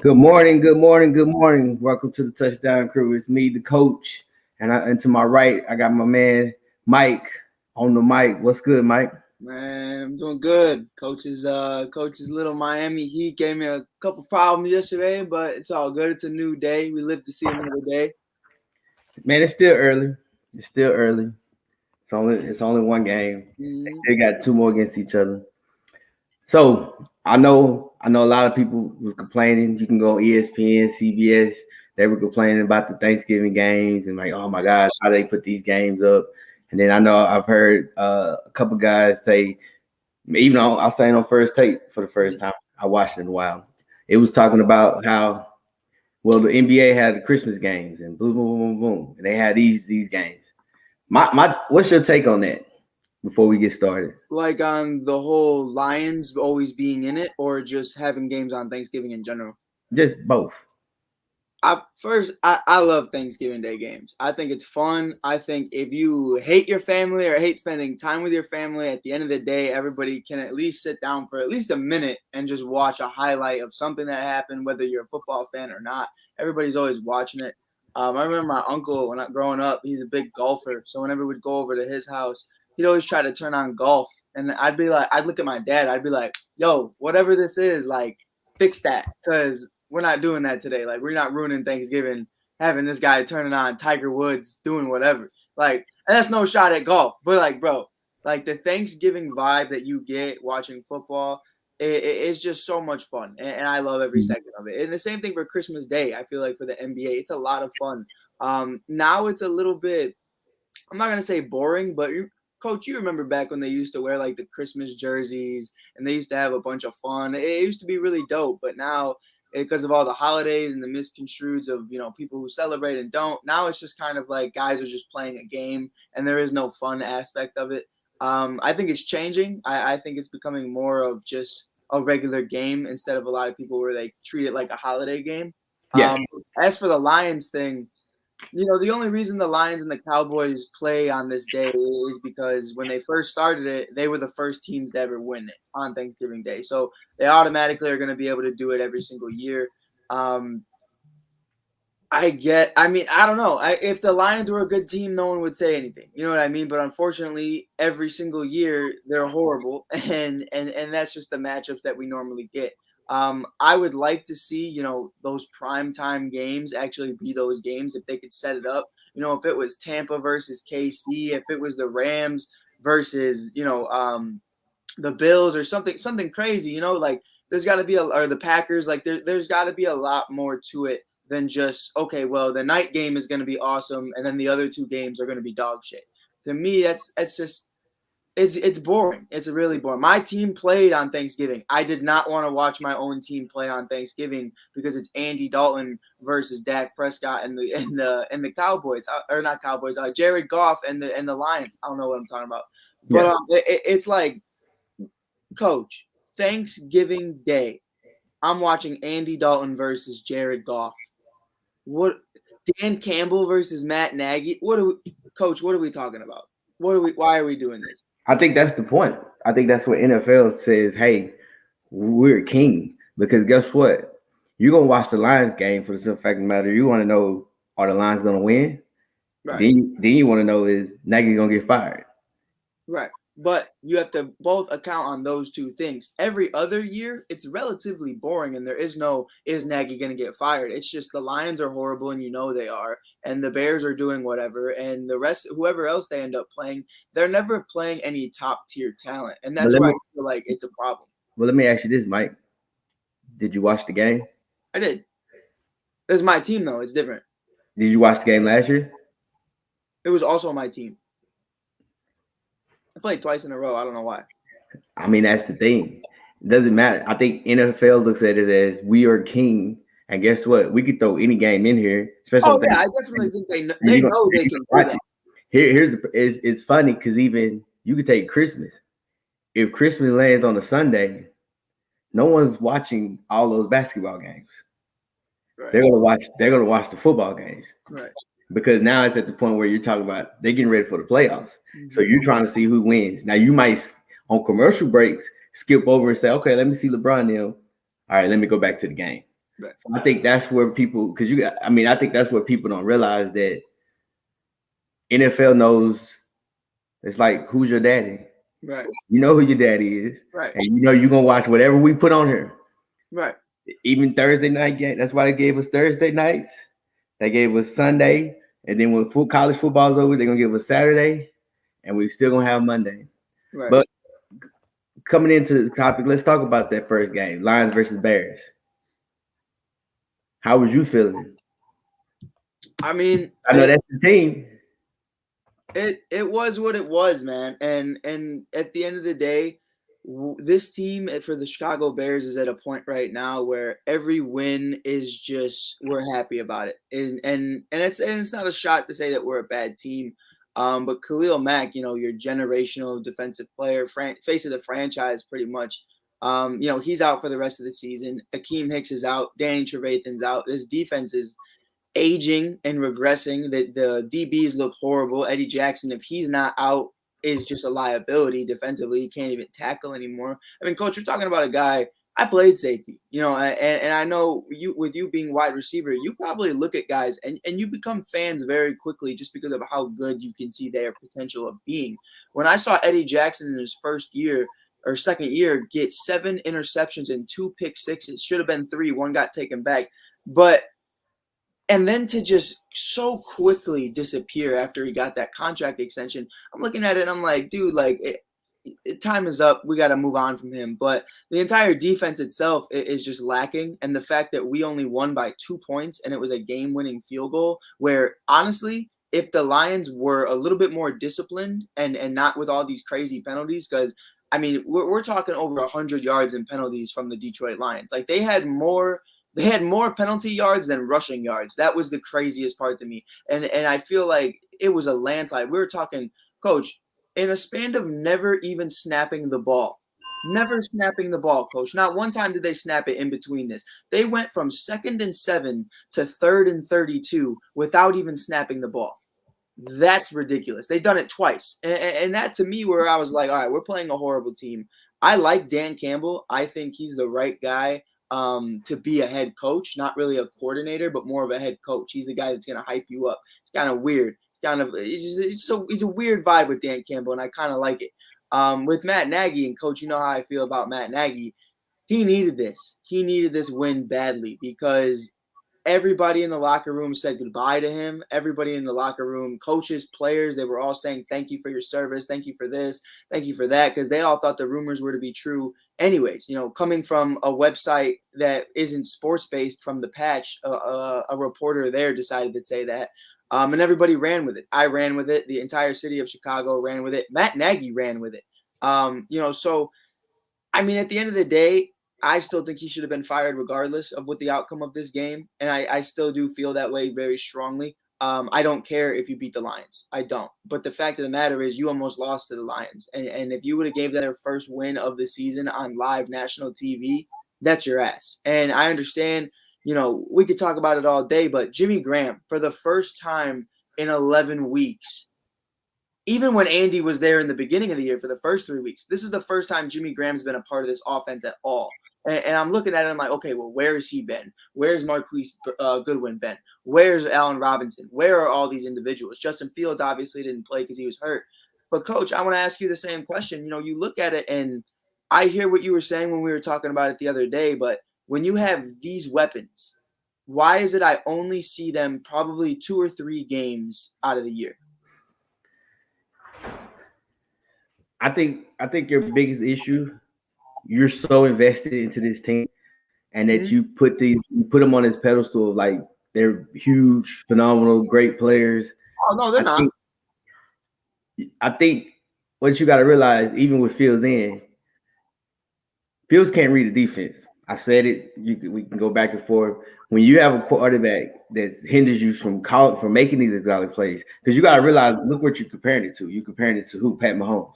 Good morning, good morning, good morning. Welcome to the Touchdown Crew. It's me, the coach, and to my right, I got my man Mike on the mic. What's good, Mike? Man, I'm doing good. Coach's little Miami Heat gave me a couple problems yesterday, but it's all good. It's a new day. We live to see another day. Man, it's still early. It's still early. It's only one game. Mhm. They got two more against each other. So I know a lot of people was complaining. You can go on ESPN, CBS. They were complaining about the Thanksgiving games and like, oh my gosh, how they put these games up. And then I know I've heard a couple guys say, even though I was saying on First Take for the first time, I watched it in a while. It was talking about how the NBA has the Christmas games and boom, boom, boom, boom, and they had these games. What's your take on that before we get started? Like on the whole Lions always being in it, or just having games on Thanksgiving in general. Just both. I love Thanksgiving Day games. I think it's fun. I think if you hate your family or hate spending time with your family, at the end of the day, everybody can at least sit down for at least a minute and just watch a highlight of something that happened, whether you're a football fan or not. Everybody's always watching it. I remember my uncle when I growing up, he's a big golfer. So whenever we'd go over to his house, he'd always try to turn on golf. And I'd be like, I'd look at my dad, I'd be like, yo, whatever this is, like, fix that. Because we're not doing that today. Like, we're not ruining Thanksgiving having this guy turning on Tiger Woods doing whatever. Like, and that's no shot at golf, but like, bro, like the Thanksgiving vibe that you get watching football, it's just so much fun, and I love every second of it. And the same thing for Christmas Day. I feel like for the NBA, it's a lot of fun. Now it's a little bit. I'm not gonna say boring, but Coach, you remember back when they used to wear like the Christmas jerseys and they used to have a bunch of fun. It used to be really dope, but now because of all the holidays and the misconstrueds of people who celebrate and don't, now it's just kind of like guys are just playing a game and there is no fun aspect of it. I think it's changing. I think it's becoming more of just a regular game instead of a lot of people where they treat it like a holiday game. Yes. Um, as for the Lions thing, the only reason the Lions and the Cowboys play on this day is because when they first started it, they were the first teams to ever win it on Thanksgiving Day. So they automatically are going to be able to do it every single year. Um, I don't know. If the Lions were a good team, no one would say anything. You know what I mean? But unfortunately, every single year they're horrible, and that's just the matchups that we normally get. I would like to see, those primetime games actually be those games if they could set it up. If it was Tampa versus KC, if it was the Rams versus, the Bills or something crazy, like there's got to be or the Packers, like there's got to be a lot more to it than just, okay, well, the night game is going to be awesome and then the other two games are going to be dog shit. To me, that's just it's boring. It's really boring. My team played on Thanksgiving. I did not want to watch my own team play on Thanksgiving because it's Andy Dalton versus Dak Prescott and the Cowboys, or not Cowboys, Jared Goff and the Lions. I don't know what I'm talking about, but it's like, Coach, Thanksgiving Day, I'm watching Andy Dalton versus Jared Goff. What Dan Campbell versus Matt Nagy? Coach? What are we talking about? Why are we doing this? I think that's the point. I think that's what NFL says, hey, we're king. Because guess what? You're gonna watch the Lions game for the simple fact of the matter. You want to know, are the Lions gonna win? Right. Then you want to know, is Nagy gonna get fired? Right. But you have to both account on those two things. Every other year, it's relatively boring, and there is no, is Nagy going to get fired? It's just the Lions are horrible, and they are, and the Bears are doing whatever, and the rest, whoever else they end up playing, they're never playing any top-tier talent, and that's why I feel like it's a problem. Well, let me ask you this, Mike. Did you watch the game? I did. This is my team, though. It's different. Did you watch the game last year? It was also my team. I played twice in a row. I don't know why. I mean, that's the thing. It doesn't matter. I think NFL looks at it as we are king, and guess what? We could throw any game in here. Especially I definitely think they know they can do that. It's funny because even you could take Christmas. If Christmas lands on a Sunday, no one's watching all those basketball games. Right. They're gonna watch the football games. Right. Because now it's at the point where you're talking about they're getting ready for the playoffs. Mm-hmm. So you're trying to see who wins. Now you might on commercial breaks skip over and say, okay, let me see LeBron now. All right, let me go back to the game. Right. So I think that's where people, I think that's what people don't realize, that NFL knows. It's like, who's your daddy? Right. You know who your daddy is, Right. and you know you're gonna watch whatever we put on here. Right. Even Thursday night game. That's why they gave us Thursday nights. They gave us Sunday, and then when college football's over, they're gonna give us Saturday, and we still gonna have Monday. Right. But coming into the topic, let's talk about that first game, Lions versus Bears. How was you feeling? I mean, I know that's the team. It was what it was, man. And at the end of the day, this team for the Chicago Bears is at a point right now where every win is just, we're happy about it. And it's not a shot to say that we're a bad team. But Khalil Mack, your generational defensive player, face of the franchise, pretty much. He's out for the rest of the season. Akeem Hicks is out. Danny Trevathan's out. This defense is aging and regressing. The DBs look horrible. Eddie Jackson, if he's not out, is just a liability defensively. He can't even tackle anymore. I mean, Coach, you're talking about a guy. I played safety, and I know with you being wide receiver, you probably look at guys and you become fans very quickly just because of how good you can see their potential of being. When I saw Eddie Jackson in his first year or second year get 7 interceptions and 2 pick sixes, should have been 3, 1 got taken back, and then to just so quickly disappear after he got that contract extension, I'm looking at it and I'm like, dude, time is up. We got to move on from him. But the entire defense itself is just lacking. And the fact that we only won by 2 points and it was a game-winning field goal, where honestly, if the Lions were a little bit more disciplined and not with all these crazy penalties, because I mean, we're talking over 100 yards in penalties from the Detroit Lions. Like they had more penalty yards than rushing yards. That was the craziest part to me. And I feel like it was a landslide. We were talking, Coach, in a span of never even snapping the ball. Never snapping the ball, Coach. Not one time did they snap it in between this. They went from 2nd and 7 to 3rd and 32 without even snapping the ball. That's ridiculous. They've done it twice. And that to me, where I was like, all right, we're playing a horrible team. I like Dan Campbell. I think he's the right guy to be a head coach, not really a coordinator, but more of a head coach. He's the guy that's going to hype you up. It's kind of weird. It's a weird vibe with Dan Campbell, and I kind of like it. With Matt Nagy, and Coach, you know how I feel about Matt Nagy. He needed this. He needed this win badly because everybody in the locker room said goodbye to him. Everybody in the locker room, coaches, players, they were all saying, thank you for your service. Thank you for this. Thank you for that. Because they all thought the rumors were to be true. Anyways, coming from a website that isn't sports-based from the Patch, a reporter there decided to say that. And everybody ran with it. I ran with it. The entire city of Chicago ran with it. Matt Nagy ran with it. So, I mean, at the end of the day, I still think he should have been fired regardless of what the outcome of this game. And I still do feel that way very strongly. I don't care if you beat the Lions. I don't. But the fact of the matter is you almost lost to the Lions. And if you would have gave them their first win of the season on live national TV, that's your ass. And I understand, we could talk about it all day, but Jimmy Graham, for the first time in 11 weeks, even when Andy was there in the beginning of the year for the first 3 weeks, this is the first time Jimmy Graham's been a part of this offense at all. And I'm looking at it, I'm like, okay, well, where has he been? Where's Marquise Goodwin been? Where's Allen Robinson? Where are all these individuals? Justin Fields obviously didn't play because he was hurt. But, Coach, I want to ask you the same question. You look at it, and I hear what you were saying when we were talking about it the other day, but when you have these weapons, why is it I only see them probably 2 or 3 games out of the year? I think your biggest issue, you're so invested into this team, and that you put them on this pedestal of like they're huge, phenomenal, great players. Oh no, they're not. I think what you got to realize, even with Fields can't read the defense. I said it. We can go back and forth. When you have a quarterback that hinders you from making these exotic plays, because you got to realize, look what you're comparing it to. You're comparing it to who? Pat Mahomes.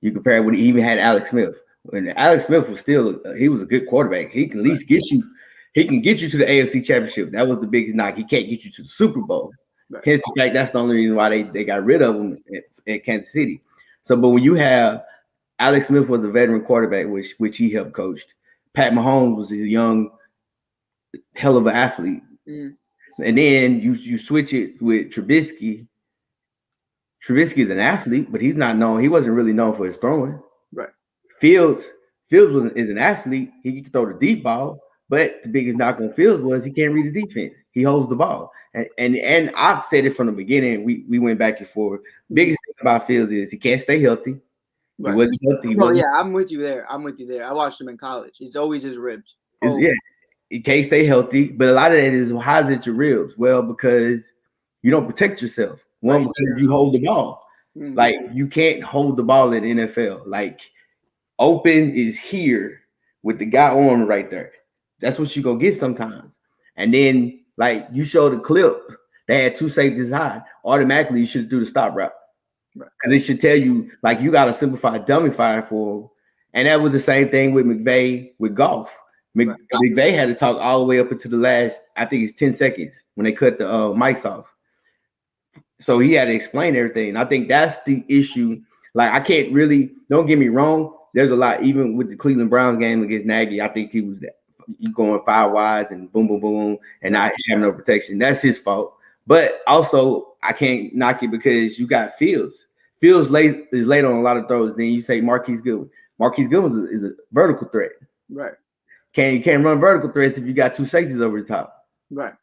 You compare it when he even had Alex Smith. When Alex Smith was he was a good quarterback. He can at least get you. He can get you to the AFC Championship. That was the biggest knock. He can't get you to the Super Bowl. Right. Hence the fact that's the only reason why they got rid of him at Kansas City. So, but when you have Alex Smith was a veteran quarterback, which he helped coached. Pat Mahomes was a young hell of an athlete. Mm. And then you switch it with Trubisky. Trubisky is an athlete, but he's not known. He wasn't really known for his throwing. Right. Fields is an athlete. He can throw the deep ball, but the biggest knock on Fields was he can't read the defense. He holds the ball, and I've said it from the beginning. We went back and forth. Biggest thing about Fields is he can't stay healthy. Right. He wasn't healthy. Yeah, I'm with you there. I watched him in college. It's always his ribs. Yeah, he can't stay healthy. But a lot of that is, how is it your ribs? Well, because you don't protect yourself. One, because you hold the ball. Mm-hmm. Like, you can't hold the ball in the NFL. Like, open is here with the guy on right there. That's what you go get sometimes. And then, like, you show the clip, they had two safeties high. Automatically, you should do the stop route. Because it should tell you, like, you got to simplify dummy fire for him. And that was the same thing with McVay with golf. McVay had to talk all the way up into the last, I think it's 10 seconds when they cut the mics off. So he had to explain everything. I think that's the issue. Like, I can't really, don't get me wrong. There's a lot, even with the Cleveland Browns game against Nagy, I think he was going 5 wides and boom, boom, boom, and not having no protection. That's his fault. But also, I can't knock it because you got Fields. Fields is late on a lot of throws. Then you say Marquise Goodwin. Marquise Goodwin is a vertical threat. Right. You can't run vertical threats if you got two safeties over the top. Right.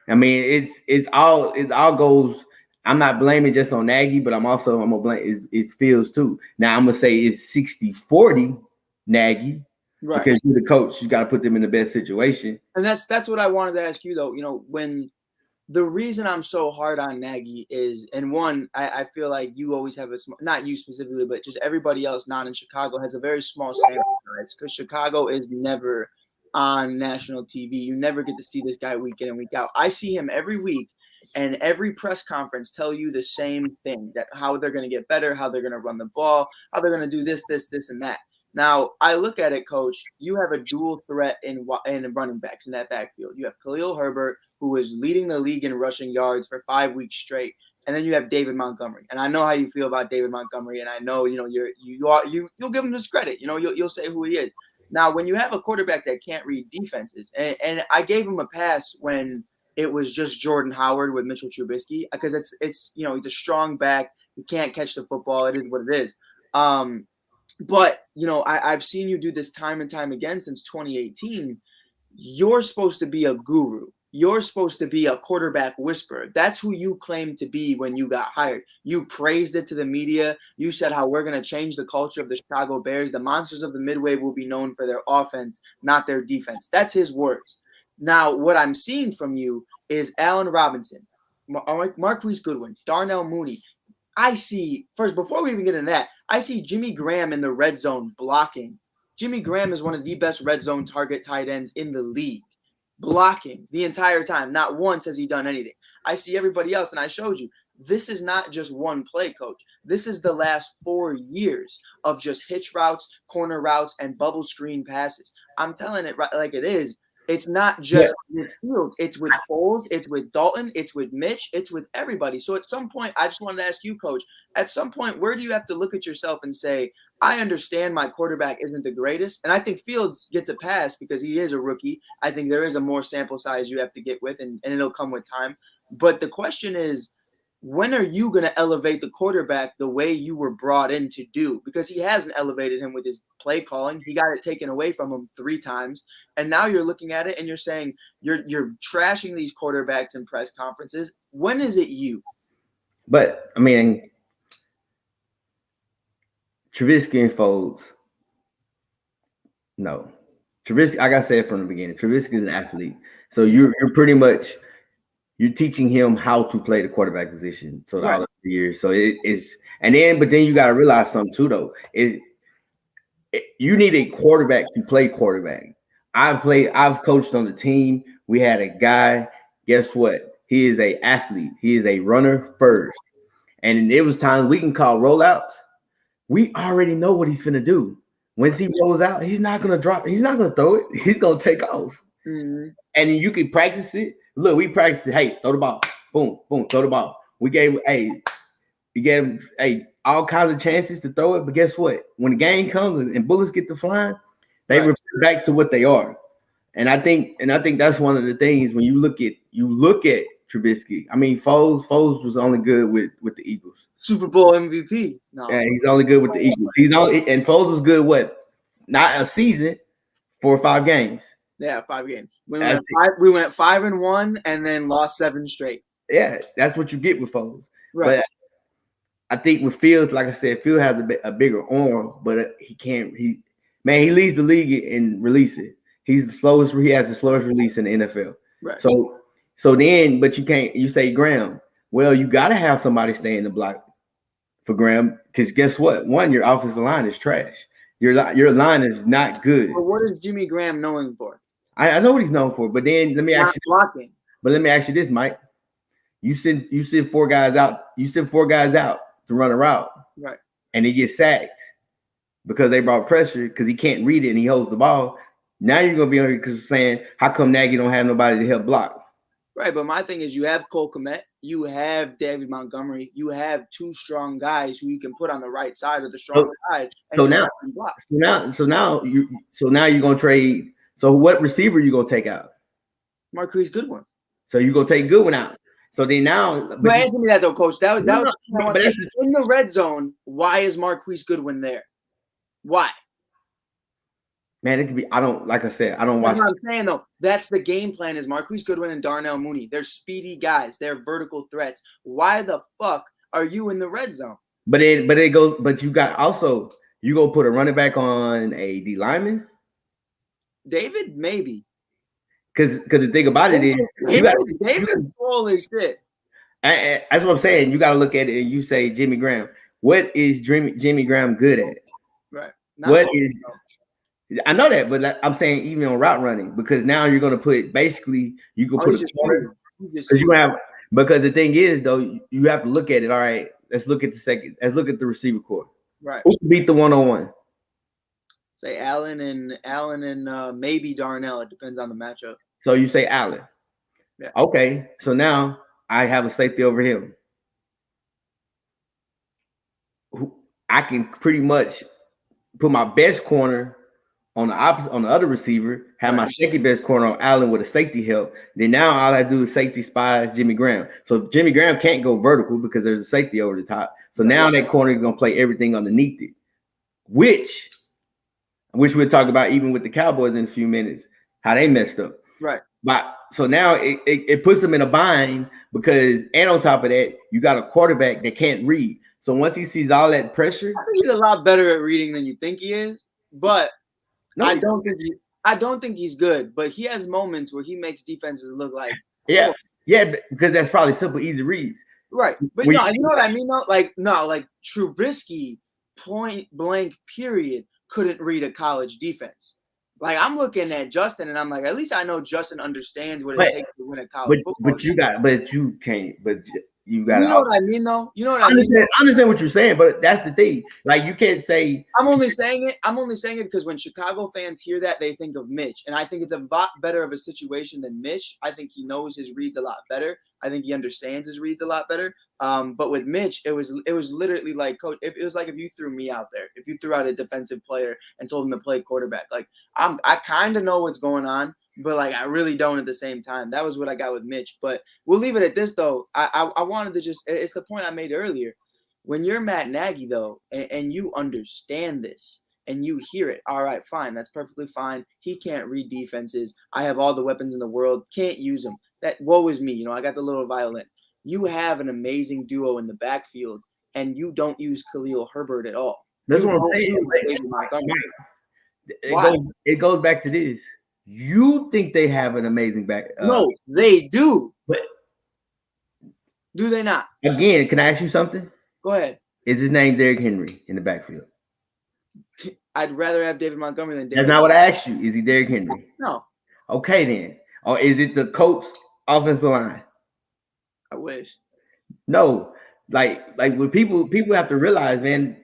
I mean, it all goes. I'm not blaming just on Nagy, but I'm gonna blame it's Fields too. Now I'm gonna say it's 60-40 Nagy, right? Because you're the coach, you got to put them in the best situation. And that's what I wanted to ask you though. You know, when the reason I'm so hard on Nagy is, and one, I feel like you always have not you specifically, but just everybody else not in Chicago has a very small sample size because Chicago is never on national TV. You never get to see this guy week in and week out. I see him every week. And every press conference tell you the same thing, that how they're going to get better, how they're going to run the ball, how they're going to do this, and that. Now, I look at it, Coach, you have a dual threat in running backs in that backfield. You have Khalil Herbert, who is leading the league in rushing yards for 5 weeks straight. And then you have David Montgomery. And I know how you feel about David Montgomery. And I know, you'll give him this credit. You'll say who he is. Now, when you have a quarterback that can't read defenses, and I gave him a pass when it was just Jordan Howard with Mitchell Trubisky, because it's he's a strong back. He can't catch the football. It is what it is. But I've seen you do this time and time again since 2018. You're supposed to be a guru. You're supposed to be a quarterback whisperer. That's who you claimed to be when you got hired. You praised it to the media. You said how we're going to change the culture of the Chicago Bears. The monsters of the Midway will be known for their offense, not their defense. That's his words. Now, what I'm seeing from you is Allen Robinson, Marquise Goodwin, Darnell Mooney. I see, first, before we even get into that, I see Jimmy Graham in the red zone blocking. Jimmy Graham is one of the best red zone target tight ends in the league, blocking the entire time. Not once has he done anything. I see everybody else, and I showed you. This is not just one play, Coach. This is the last 4 years of just hitch routes, corner routes, and bubble screen passes. I'm telling it right like it is. It's not just with Fields. It's with Foles. It's with Dalton. It's with Mitch. It's with everybody. So at some point, I just wanted to ask you, Coach, at some point, where do you have to look at yourself and say, I understand my quarterback isn't the greatest. And I think Fields gets a pass because he is a rookie. I think there is a more sample size you have to get with, and it'll come with time. But the question is, when are you going to elevate the quarterback the way you were brought in to do? Because he hasn't elevated him with his play calling. He got it taken away from him 3 times. And now you're looking at it and you're saying you're trashing these quarterbacks in press conferences. When is it you? But, I mean, Trubisky and Foles, no. Trubisky, like I said from the beginning, Trubisky is an athlete. So you're pretty much – you're teaching him how to play the quarterback position. So all the years. So but then you got to realize something too, though. You need a quarterback to play quarterback. I've coached on the team. We had a guy, guess what? He is an athlete. He is a runner first. And it was times we can call rollouts. We already know what he's going to do. Once he rolls out, he's not going to drop. He's not going to throw it. He's going to take off. Mm-hmm. And you can practice it. Look, we practiced it. Hey, throw the ball. Boom, boom, throw the ball. We gave him all kinds of chances to throw it. But guess what? When the game comes and bullets get to flying, they revert back to what they are. And I think that's one of the things when you look at Trubisky. I mean, Foles was only good with the Eagles. Super Bowl MVP. No, Yeah, he's only good with the Eagles. And Foles was good not a season, 4 or 5 games. Yeah, 5 games. We went 5-1 and then lost 7 straight. Yeah, that's what you get with Foles. Right. But I think with Fields, like I said, Fields has a bigger arm, but he can't. He leads the league in releasing. He's the slowest. He has the slowest release in the NFL. Right. So then, but you can't. You say Graham. Well, you got to have somebody stay in the block for Graham because guess what? One, your offensive line is trash. Your line is not good. But what is Jimmy Graham known for? I know what he's known for, but then let me ask you. Blocking. But let me ask you this, Mike. You send 4 guys out. You send 4 guys out to run a route, right? And he gets sacked because they brought pressure because he can't read it and he holds the ball. Now you're gonna be on here saying, how come Nagy don't have nobody to help block? Right, but my thing is, you have Cole Kmet, you have David Montgomery, you have 2 strong guys who you can put on the right side or the strong side. And so now you're gonna trade. So what receiver you gonna take out? Marquise Goodwin. So you're gonna take Goodwin out. So then now, but answer me that though, Coach. That was in the red zone. Why is Marquise Goodwin there? Why? Man, it could be. I don't watch. That's what I'm saying though. That's the game plan. Is Marquise Goodwin and Darnell Mooney? They're speedy guys. They're vertical threats. Why the fuck are you in the red zone? But you got also you gonna put a running back on a D lineman? David, maybe. Because the thing about it is, David's full as shit. That's what I'm saying. You got to look at it and you say Jimmy Graham. What is Jimmy Graham good at? Right. I know that, but I'm saying even on route running, because now you're going to put basically you can put a corner because the thing is though you have to look at it. All right, let's look at the receiver core. Right. Who can beat the 1-on-1? Say Allen and maybe Darnell. It depends on the matchup. So you say Allen. Yeah. Okay. So now I have a safety over him. I can pretty much put my best corner on the other receiver, have my second best corner on Allen with a safety help. Then now all I do is safety spies Jimmy Graham. So Jimmy Graham can't go vertical because there's a safety over the top. So now that corner is going to play everything underneath it, which we'll talk about even with the Cowboys in a few minutes, how they messed up. Right. But so now it puts them in a bind because, and on top of that, you got a quarterback that can't read. So once he sees all that pressure, I think he's a lot better at reading than you think he is. But I don't think he's good. But he has moments where he makes defenses look like because that's probably simple, easy reads. Right. But you know what I mean though? Like Trubisky, point blank period, couldn't read a college defense. Like I'm looking at Justin and I'm like, at least I know Justin understands what it takes to win a college football. But you can't. You got. You know what I mean, though. You know what I mean. I understand what you're saying, but that's the thing. Like you can't say. I'm only saying it because when Chicago fans hear that, they think of Mitch, and I think it's a lot better of a situation than Mitch. I think he knows his reads a lot better. I think he understands his reads a lot better. But with Mitch, it was literally like, Coach, it was like if you threw me out there, if you threw out a defensive player and told him to play quarterback, like I kind of know what's going on, but like I really don't at the same time. That was what I got with Mitch. But we'll leave it at this though. I wanted to it's the point I made earlier. When you're Matt Nagy though, and you understand this and you hear it, all right, fine, that's perfectly fine. He can't read defenses. I have all the weapons in the world, can't use them. That woe is me. I got the little violin. You have an amazing duo in the backfield, and you don't use Khalil Herbert at all. That's what I'm saying. It goes back to this. You think they have an amazing back? No, they do. But do they not? Again, can I ask you something? Go ahead. Is his name Derrick Henry in the backfield? I'd rather have David Montgomery than Derrick. That's not what I asked you. Is he Derrick Henry? No. Okay, then. Or is it the Colts offensive line? I wish. No. Like when people have to realize, man,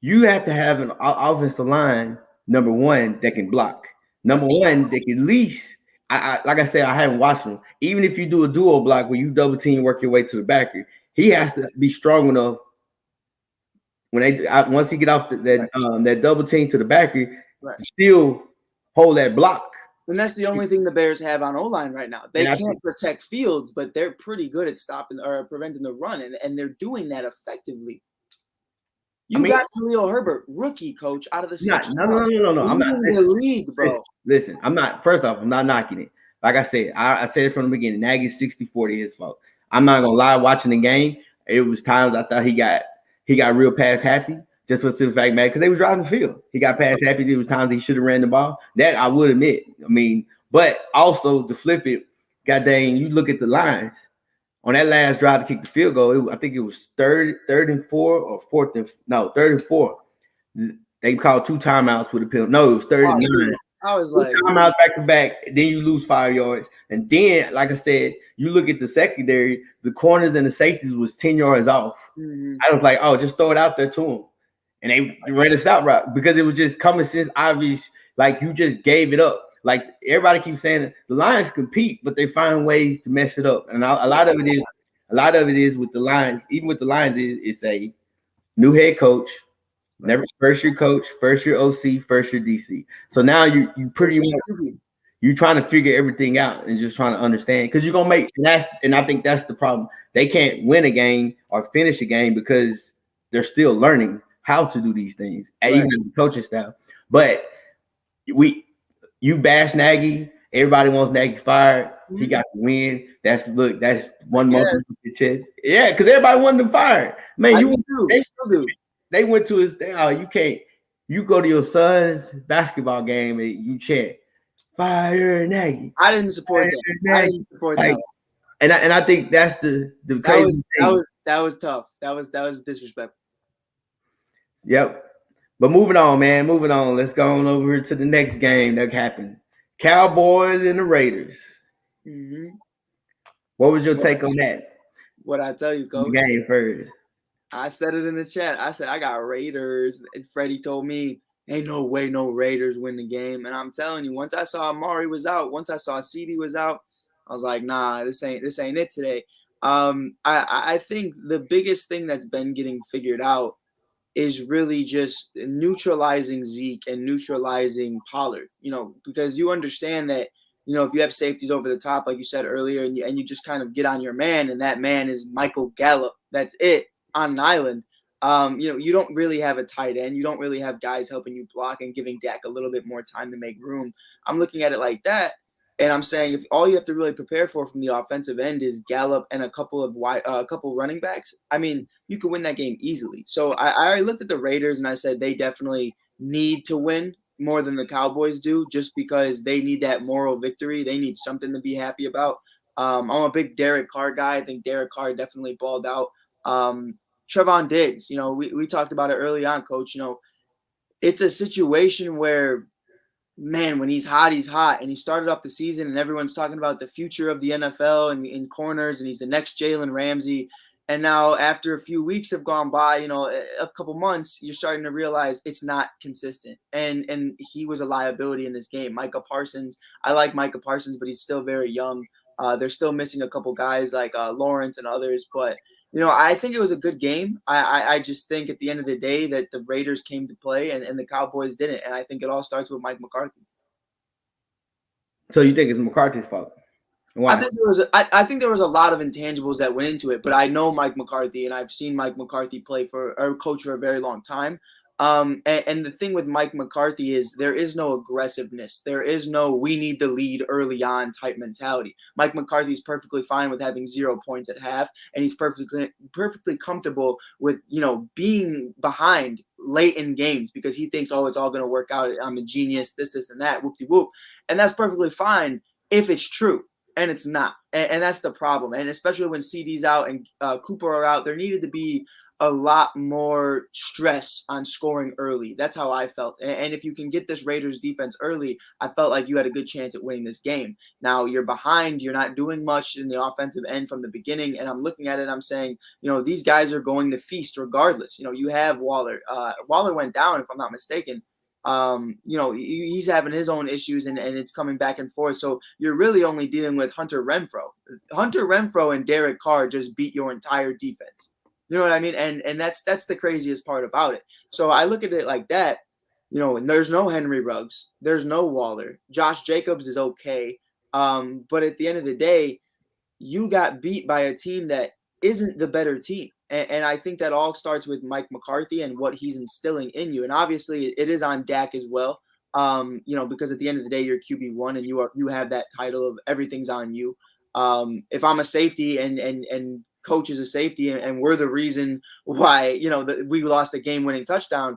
you have to have an offensive line, number one, that can block. Number one, that can at least, like I said, I haven't watched him. Even if you do a duo block where you double team, work your way to the backer, he has to be strong enough when once he get off that double team to the backer, to still hold that block. And that's the only thing the Bears have on O-line right now. They And I can't protect Fields, but they're pretty good at stopping or preventing the run, and they're doing that effectively. You mean, got Khalil Herbert, rookie coach, out of the not, sixth no, no, round, no, no, no. I'm not. leading the league, bro. Listen, I'm not. First off, I'm not knocking it. Like I said, I said it from the beginning. Nagy's 60-40 his fault. I'm not gonna lie. Watching the game, it was times I thought he got real pass happy. Just for the simple fact, man, because they was driving the field. He got pass happy. There was times he should have ran the ball. That I would admit. I mean, but also to flip it, god dang, you look at the lines on that last drive to kick the field goal. I think it was third and 4 or third and 4. They called 2 timeouts with a penalty. No, it was 39. I was 2 like, timeouts back to back. Then you lose 5 yards. And then, like I said, you look at the secondary, the corners and the safeties was 10 yards off. mm-hmm. I was like, oh, just throw it out there to them. And they ran us out route because it was just common sense, obvious. Like you just gave it up. Like everybody keeps saying, the Lions compete, but they find ways to mess it up. And a lot of it is with the Lions. Even with the Lions, it's a new head coach. Never first year coach, first year OC, first year DC. So now you pretty much you trying to figure everything out and just trying to understand because you're gonna make and I think that's the problem. They can't win a game or finish a game because they're still learning how to do these things, right. Even the coaching staff. But you bash Nagy, everybody wants Nagy fired. Mm-hmm. He got the win. That's one more chest. Yeah, because everybody wanted him fired. Man, they still do. They went to his thing. Oh, you can't. You go to your son's basketball game and you chant, "Fire Nagy." I didn't support that. I didn't support that. And I think that's the crazy thing. That was tough. That was disrespectful. Yep. But moving on, man. Moving on. Let's go on over here to the next game that happened. Cowboys and the Raiders. Mm-hmm. What was your take on that? What I tell you, Coach? The game first. I said it in the chat. I said I got Raiders. And Freddie told me, ain't no way no Raiders win the game. And I'm telling you, once I saw Amari was out, once I saw CD was out, I was like, nah, this ain't it today. I think the biggest thing that's been getting figured out is really just neutralizing Zeke and neutralizing Pollard, because you understand that, if you have safeties over the top, like you said earlier, and you just kind of get on your man, and that man is Michael Gallup. That's it on an island. You don't really have a tight end. You don't really have guys helping you block and giving Dak a little bit more time to make room. I'm looking at it like that. And I'm saying if all you have to really prepare for from the offensive end is Gallup and a couple running backs, I mean, you can win that game easily. So I looked at the Raiders and I said they definitely need to win more than the Cowboys do, just because they need that moral victory. They need something to be happy about. I'm a big Derek Carr guy. I think Derek Carr definitely balled out. Trevon Diggs, we talked about it early on, Coach. It's a situation where, man, when he's hot, and he started off the season and everyone's talking about the future of the NFL and in corners, and he's the next Jalen Ramsey. And now after a few weeks have gone by, a couple months, you're starting to realize it's not consistent. And he was a liability in this game. Micah Parsons, I like Micah Parsons, but he's still very young. They're still missing a couple guys like Lawrence and others, but I think it was a good game. I just think at the end of the day that the Raiders came to play and the Cowboys didn't. And I think it all starts with Mike McCarthy. So you think it's McCarthy's fault? Why? I think there was a lot of intangibles that went into it, but I know Mike McCarthy and I've seen Mike McCarthy play or coach for a very long time. And the thing with Mike McCarthy is there is no aggressiveness. There is no we need the lead early on type mentality. Mike McCarthy is perfectly fine with having 0 points at half, and he's perfectly comfortable with being behind late in games because he thinks, oh, it's all going to work out. I'm a genius, this and that, whoop-de-whoop. And that's perfectly fine if it's true. And it's not. And that's the problem. And especially when CD's out and Cooper are out, there needed to be a lot more stress on scoring early. That's how I felt. And if you can get this Raiders defense early, I felt like you had a good chance at winning this game. Now you're behind. You're not doing much in the offensive end from the beginning. And I'm looking at it, I'm saying, these guys are going to feast regardless. You have Waller. Waller went down, if I'm not mistaken. He's having his own issues and it's coming back and forth. So you're really only dealing with Hunter Renfrow. Hunter Renfrow and Derek Carr just beat your entire defense. You know what I mean? And that's the craziest part about it. So I look at it like that. there's no Henry Ruggs, there's no Waller. Josh Jacobs is okay, but at the end of the day, you got beat by a team that isn't the better team. And I think that all starts with Mike McCarthy and what he's instilling in you. And obviously it is on Dak as well. Because at the end of the day, you're QB1 and you have that title of everything's on you. If I'm a safety and coach is a safety and we're the reason why, we lost a game-winning touchdown,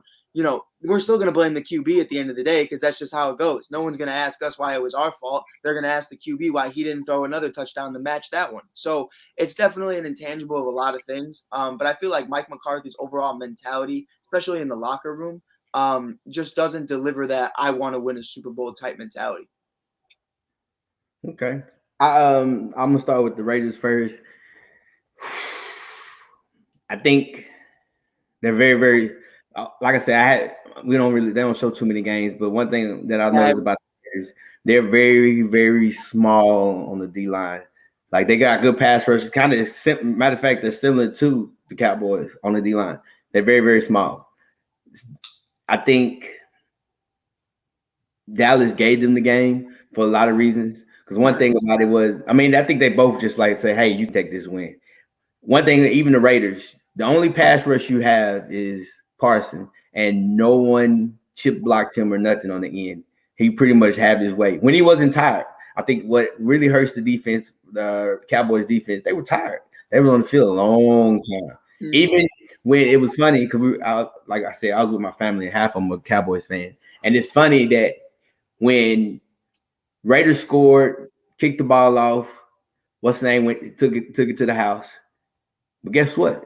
we're still going to blame the QB at the end of the day because that's just how it goes. No one's going to ask us why it was our fault. They're going to ask the QB why he didn't throw another touchdown to match that one. So it's definitely an intangible of a lot of things. But I feel like Mike McCarthy's overall mentality, especially in the locker room, just doesn't deliver that I want to win a Super Bowl type mentality. Okay. I'm going to start with the Raiders first. I think they're very, very, like I said, they don't show too many games, but one thing that I noticed about the Raiders, they're very, very small on the D line. Like they got good pass rushes. Matter of fact, they're similar to the Cowboys on the D line. They're very, very small. I think Dallas gave them the game for a lot of reasons. Because one thing about it was, I think they both just like say, hey, you take this win. One thing, even the Raiders, the only pass rush you have is Parsons, and no one chip blocked him or nothing on the end. He pretty much had his way. When he wasn't tired, I think what really hurts the defense, the Cowboys defense, they were tired. They were on the field a long time. Mm-hmm. Even when it was funny, because like I said, I was with my family, and half of them were Cowboys fans. And it's funny that when Raiders scored, kicked the ball off, what's the name, took it to the house. But guess what?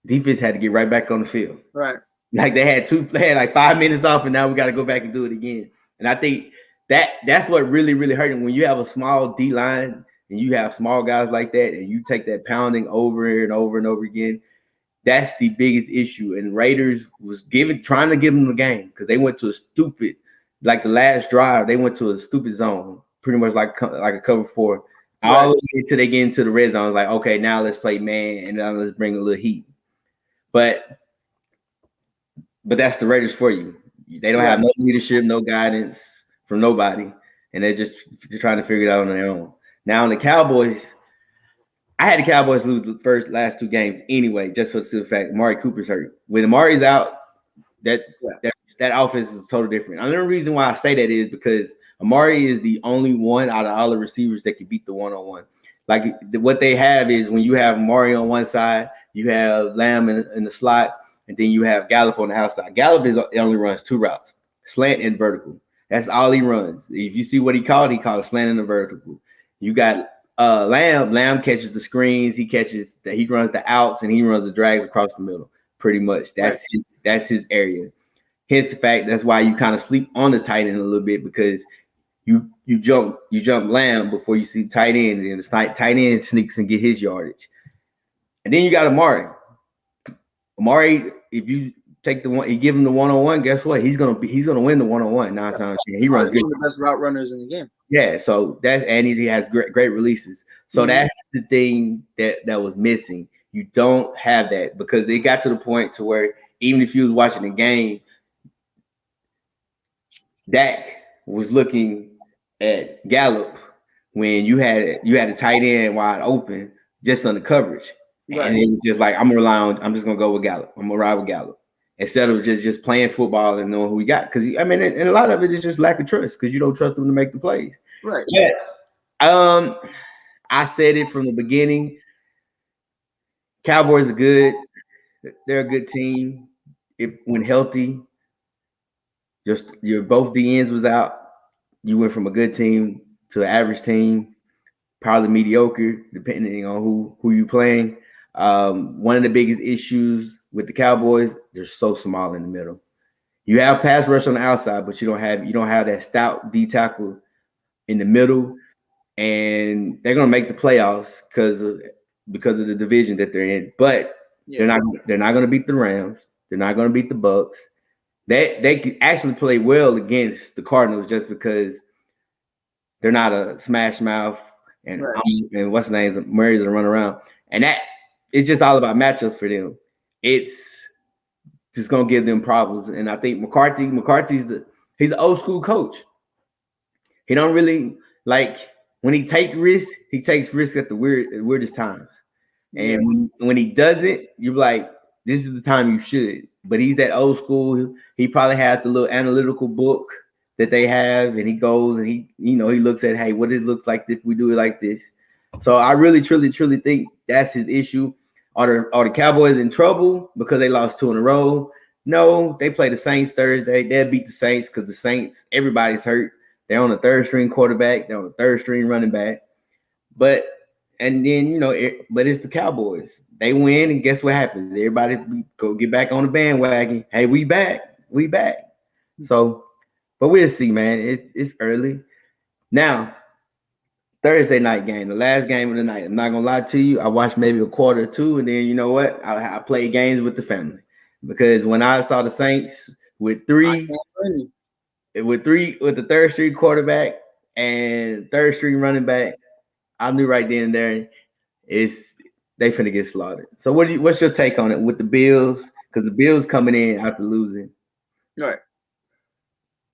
Defense had to get right back on the field. Right. Like they had like 5 minutes off, and now we got to go back and do it again. And I think that's what really, really hurt them. When you have a small D line and you have small guys like that, and you take that pounding over and over and over again, that's the biggest issue. And Raiders was trying to give them the game because they went to a stupid, like the last drive, they went to a stupid zone, pretty much like a cover 4. Right. All the way until they get into the red zone, like, okay, now let's play man, and now let's bring a little heat. But that's the Raiders for you. They don't have no leadership, no guidance from nobody, and they're just trying to figure it out on their own. Now, on the Cowboys, I had the Cowboys lose the last 2 games anyway, just for the fact Amari Cooper's hurt. When Amari's out, that offense is totally different. Another reason why I say that is because Amari is the only one out of all the receivers that can beat the one-on-one. Like what they have is when you have Amari on one side, you have Lamb in the slot, and then you have Gallup on the outside. Gallup only runs 2 routes, slant and vertical. That's all he runs. If you see what he called a slant and a vertical. You got Lamb. Lamb catches the screens. He runs the outs, and he runs the drags across the middle. Pretty much. That's his area. Hence the fact that's why you kind of sleep on the tight end a little bit, because you jump Lamb before you see tight end, and the tight end sneaks and get his yardage. And then you got Amari. Amari, if you take you give him the one-on-one, guess what? He's gonna win the one-on-one 9 times. He runs good. One of the best route runners in the game. Yeah, so and he has great releases. So that's the thing that was missing. You don't have that, because they got to the point to where even if you was watching the game, Dak was looking at Gallup when you had a tight end wide open just on the coverage. Right. And it was just like, I'm just gonna go with Gallup. I'm gonna ride with Gallup instead of just playing football and knowing who we got. Because and a lot of it is just lack of trust, because you don't trust them to make the plays. Right. Yeah. I said it from the beginning. Cowboys are good. They're a good team. When healthy, just both the ends was out. You went from a good team to an average team, probably mediocre, depending on who you playing. One of the biggest issues with the Cowboys, they're so small in the middle. You have pass rush on the outside, but you don't have that stout D tackle in the middle, and they're gonna make the playoffs because of the division that they're in. But they're not gonna beat the Rams. They're not gonna beat the Bucks. They can actually play well against the Cardinals just because they're not a smash mouth and what's the name? Murray's a run around, and that it's just all about matchups for them. It's just gonna give them problems. And I think he's an old school coach. He don't really like when he take risks. He takes risks at the weirdest times. Yeah. And when he does it, you're like, this is the time you should. But he's that old school. He probably has the little analytical book that they have, and he goes and he looks at, hey, what it looks like if we do it like this. So I really, truly, truly think that's his issue. Are the Cowboys in trouble because they lost 2 in a row? No, they play the Saints Thursday. They'll beat the Saints because the Saints, everybody's hurt. They're on the third string quarterback. They're on the third string running back. But but it's the Cowboys. They win, and guess what happens? Everybody go get back on the bandwagon. Hey, we back. So, but we'll see, man. It's early. Now, Thursday night game, the last game of the night. I'm not gonna lie to you. I watched maybe a quarter or two, and then you know what? I played games with the family because when I saw the Saints with the third string quarterback and third string running back, I knew right then and there they finna get slaughtered. So what's your take on it with the Bills? Because the Bills coming in after losing. All right.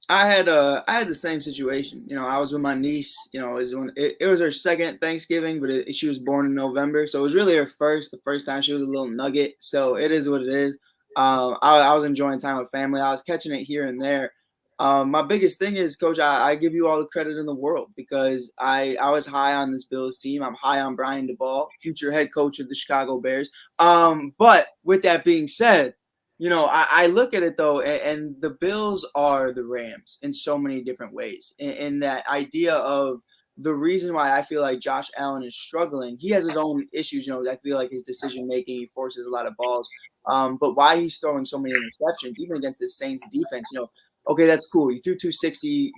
I had the same situation. I was with my niece. It was her second Thanksgiving, but she was born in November, so it was really her first. The first time she was a little nugget, so it is what it is. I was enjoying time with family. I was catching it here and there. My biggest thing is, Coach, I give you all the credit in the world because I was high on this Bills team. I'm high on Brian DeBall, future head coach of the Chicago Bears. But with that being said, I look at it though, and the Bills are the Rams in so many different ways. In that idea of the reason why I feel like Josh Allen is struggling, he has his own issues. I feel like his decision making, he forces a lot of balls. But why he's throwing so many interceptions, even against the Saints defense, okay, that's cool. You threw 260,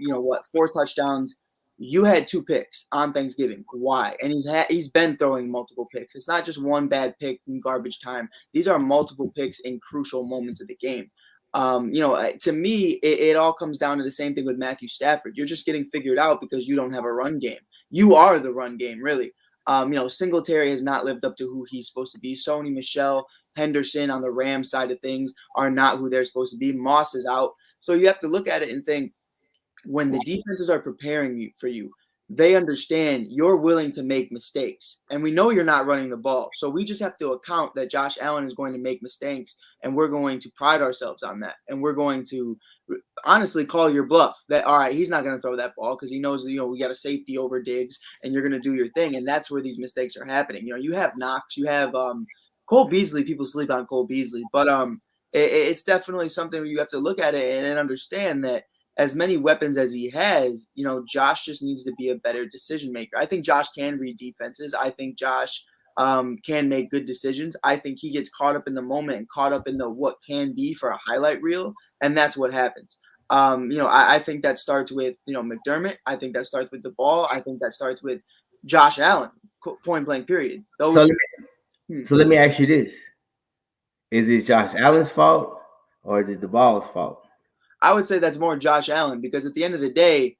4 touchdowns. You had 2 picks on Thanksgiving. Why? And he's been throwing multiple picks. It's not just one bad pick in garbage time. These are multiple picks in crucial moments of the game. To me, it all comes down to the same thing with Matthew Stafford. You're just getting figured out because you don't have a run game. You are the run game, really. Singletary has not lived up to who he's supposed to be. Sony Michel, Henderson on the Rams side of things are not who they're supposed to be. Moss is out. So you have to look at it and think, when the defenses are preparing for you, they understand you're willing to make mistakes. And we know you're not running the ball. So we just have to account that Josh Allen is going to make mistakes, and we're going to pride ourselves on that. And we're going to honestly call your bluff that, all right, he's not going to throw that ball because he knows, we got a safety over Diggs and you're going to do your thing. And that's where these mistakes are happening. You have Knox, you have Cole Beasley. People sleep on Cole Beasley, but it's definitely something where you have to look at it and understand that as many weapons as he has, Josh just needs to be a better decision maker. I think Josh can read defenses. I think Josh can make good decisions. I think he gets caught up in the moment and caught up in the what can be for a highlight reel, and that's what happens. I think that starts with McDermott. I think that starts with the ball. I think that starts with Josh Allen. Point blank. Period. So let me ask you this: is it Josh Allen's fault or is it the ball's fault? I would say that's more Josh Allen because at the end of the day,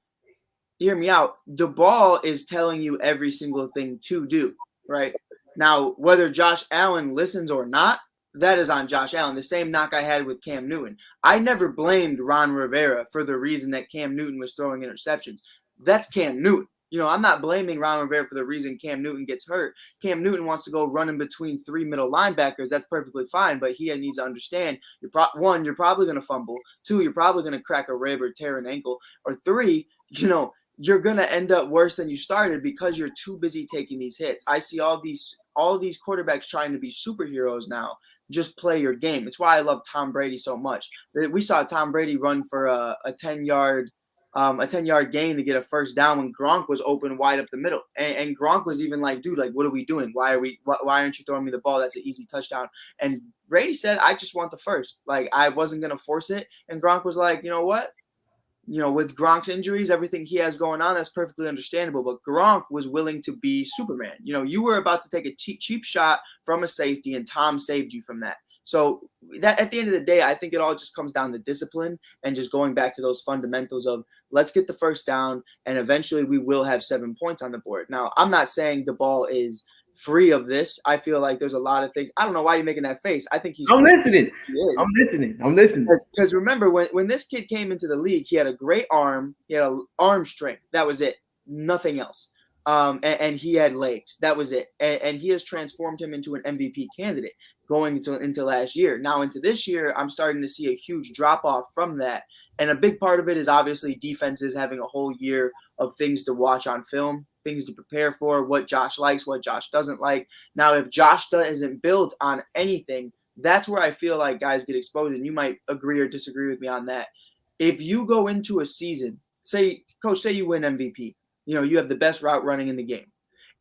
hear me out, the ball is telling you every single thing to do, right? Now, whether Josh Allen listens or not, that is on Josh Allen. The same knock I had with Cam Newton. I never blamed Ron Rivera for the reason that Cam Newton was throwing interceptions. That's Cam Newton. I'm not blaming Ron Rivera for the reason Cam Newton gets hurt. Cam Newton wants to go running between 3 middle linebackers. That's perfectly fine, but he needs to understand, one, you're probably going to fumble. 2, you're probably going to crack a rib or tear an ankle. Or 3, you're going to end up worse than you started because you're too busy taking these hits. I see all these quarterbacks trying to be superheroes now. Just play your game. It's why I love Tom Brady so much. We saw Tom Brady run for a 10-yard gain to get a first down when Gronk was open wide up the middle. And Gronk was even like, dude, like, what are we doing? Why aren't you throwing me the ball? That's an easy touchdown. And Brady said, I just want the first. Like, I wasn't going to force it. And Gronk was like, you know what? With Gronk's injuries, everything he has going on, that's perfectly understandable. But Gronk was willing to be Superman. You were about to take a cheap shot from a safety, and Tom saved you from that. So that at the end of the day, I think it all just comes down to discipline and just going back to those fundamentals of let's get the first down, and eventually we will have 7 points on the board. Now, I'm not saying the ball is free of this. I feel like there's a lot of things. I don't know why you're making that face. I think he's. I'm listening. He is. I'm listening. Because remember, when this kid came into the league, he had a great arm. He had an arm strength. That was it. Nothing else. And he had legs. That was it. And he has transformed him into an MVP candidate going into last year. Now into this year, I'm starting to see a huge drop off from that. And a big part of it is obviously defenses having a whole year of things to watch on film, things to prepare for, what Josh likes, what Josh doesn't like. Now, if Josh isn't built on anything, that's where I feel like guys get exposed. And you might agree or disagree with me on that. If you go into a season, say you win MVP, you have the best route running in the game.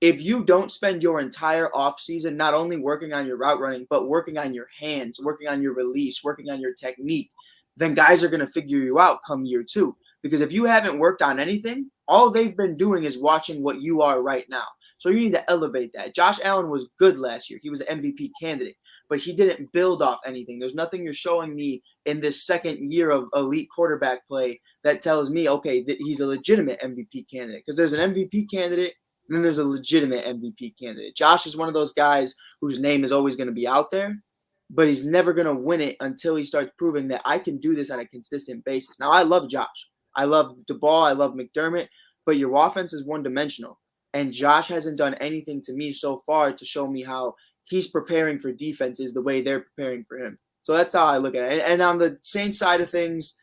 If you don't spend your entire offseason not only working on your route running, but working on your hands, working on your release, working on your technique, then guys are going to figure you out come year 2. Because if you haven't worked on anything, all they've been doing is watching what you are right now. So you need to elevate that. Josh Allen was good last year. He was an MVP candidate, but he didn't build off anything. There's nothing you're showing me in this second year of elite quarterback play that tells me, okay, that he's a legitimate MVP candidate. Because there's an MVP candidate, and then there's a legitimate MVP candidate. Josh is one of those guys whose name is always going to be out there, but he's never going to win it until he starts proving that I can do this on a consistent basis. Now, I love Josh. I love the ball. I love McDermott, but your offense is one-dimensional. And Josh hasn't done anything to me so far to show me how he's preparing for defenses the way they're preparing for him. So that's how I look at it. And on the Saints side of things,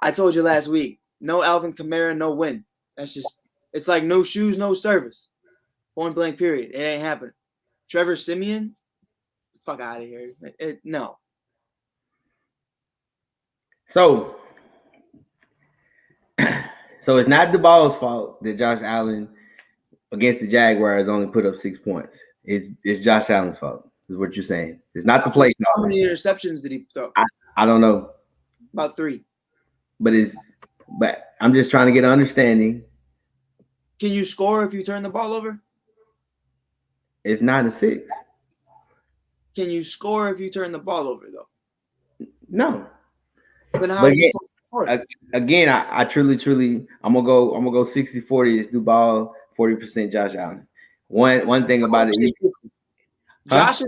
I told you last week, no Alvin Kamara, no win. That's just – it's like no shoes, no service. Point blank period. It ain't happening. Trevor Siemian, fuck out of here. No. So it's not the ball's fault that Josh Allen against the Jaguars only put up 6 points. It's Josh Allen's fault, is what you're saying. It's not the play. How many interceptions did he throw? I don't know. About 3. But I'm just trying to get an understanding. Can you score if you turn the ball over? It's 9-6. Can you score if you turn the ball over, though? No. Then how is he supposed to score? Again, I truly, I'm gonna go 60-40. It's Duval, 40% Josh Allen. One thing about it, Josh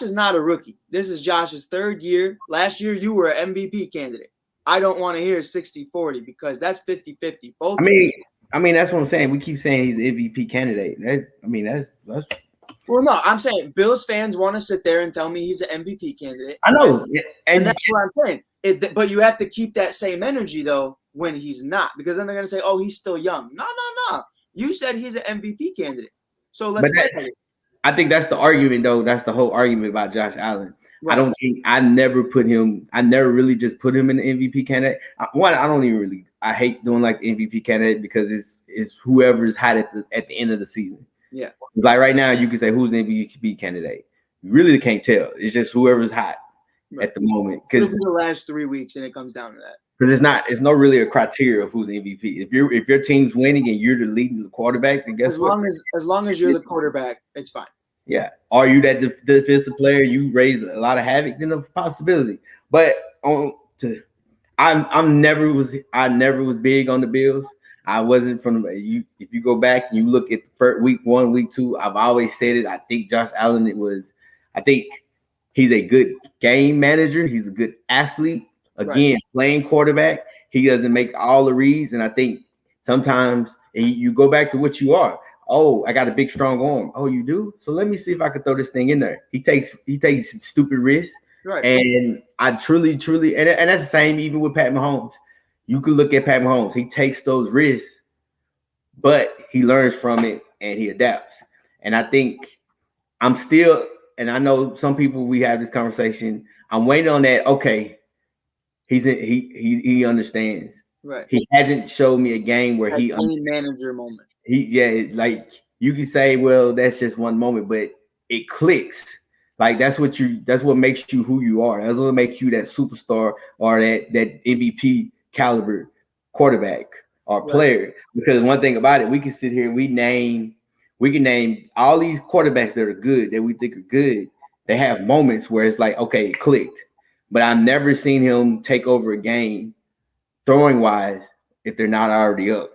is not a rookie. This is Josh's 3rd year. Last year, you were an MVP candidate. I don't want to hear 60-40 because that's 50-50. Both. I mean, that's what I'm saying. We keep saying he's an MVP candidate. That's. Well, no, I'm saying Bills fans want to sit there and tell me he's an MVP candidate. I know, and that's what I'm saying. But you have to keep that same energy though when he's not, because then they're gonna say, "Oh, he's still young." No. You said he's an MVP candidate, so let's. I think that's the argument, though. That's the whole argument about Josh Allen. Right. I never really just put him in the MVP candidate. I hate doing like the MVP candidate because it's whoever's hot at the end of the season. Yeah. It's like right now you can say who's the MVP candidate. You really can't tell. It's just whoever's hot at the moment. Because the last 3 weeks and it comes down to that. Because it's not really a criteria of who's the MVP. If your team's winning and you're the leading quarterback, then guess what? As long as you're the quarterback, it's fine. Yeah. Are you that defensive player? You raise a lot of havoc, then a possibility. But I never was big on the Bills. I wasn't if you go back and you look at week 1, week 2, I've always said it. I think Josh Allen he's a good game manager. He's a good athlete. Again, playing quarterback, he doesn't make all the reads. And I think sometimes you go back to what you are. Oh, I got a big, strong arm. Oh, you do? So let me see if I can throw this thing in there. He takes stupid risks. Right. And I truly, and that's the same even with Pat Mahomes. You can look at Pat Mahomes. He takes those risks, but he learns from it and he adapts. And I think I'm still, and I know some people, we have this conversation. I'm waiting on that. Okay, he understands. Right. He hasn't showed me a game where he manager moment. Like you can say, well, that's just one moment, but it clicks. Like that's what makes you who you are. That's what makes you that superstar or that MVP caliber quarterback or player. Because one thing about it, we can sit here and we can name all these quarterbacks that are good, that we think are good. They have moments where it's like, okay, it clicked. But I've never seen him take over a game throwing wise if they're not already up.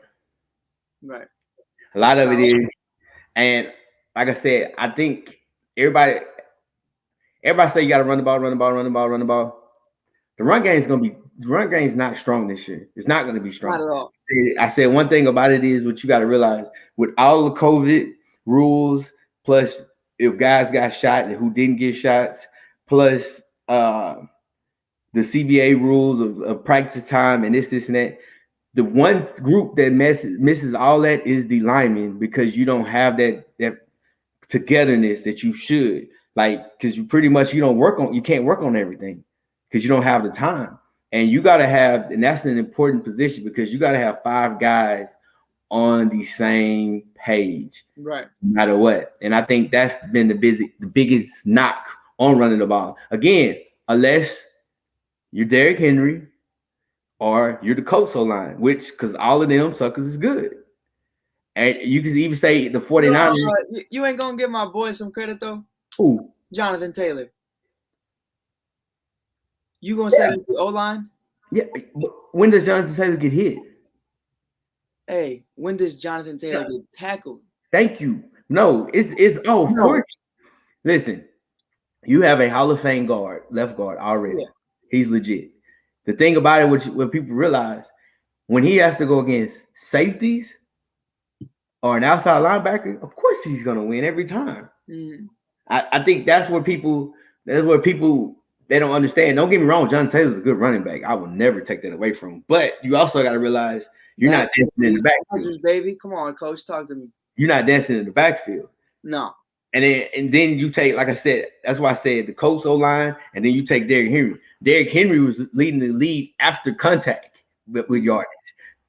Right. A lot of it is, and like I said, I think everybody say you got to run the ball, run the ball, run the ball, run the ball. The run game is not strong this year. It's not going to be Not strong. at all. I said one thing about it is what you got to realize with all the COVID rules, plus if guys got shot and who didn't get shots, plus the CBA rules of practice time and this and that. The one group that misses all that is the linemen because you don't have that togetherness that you should. Like, because you can't work on everything because you don't have the time. And you got to have, and that's an important position because you got to have 5 guys on the same page, right? No matter what. And I think that's been the biggest knock on running the ball. Again, unless you're Derrick Henry or you're the Colts line, which because all of them suckers is good. And you can even say the 49ers. You ain't gonna give my boy some credit though. Who? Jonathan Taylor. You gonna say it's the O-line? Yeah. When does Jonathan Taylor get hit? Hey, when does Jonathan Taylor get tackled? Thank you. No, it's of course. Listen, you have a Hall of Fame left guard already. Yeah. He's legit. The thing about it, what people realize, when he has to go against safeties or an outside linebacker, of course he's gonna win every time. Mm-hmm. I think that's where people they don't understand. Don't get me wrong, Jonathan Taylor's a good running back. I will never take that away from him. But you also got to realize you're not dancing in the backfield. Baby, come on, coach, talk to me. You're not dancing in the backfield. No. And then you take, like I said, that's why I said the Colts O-line, and then you take Derrick Henry. Derrick Henry was leading the lead after contact with yardage.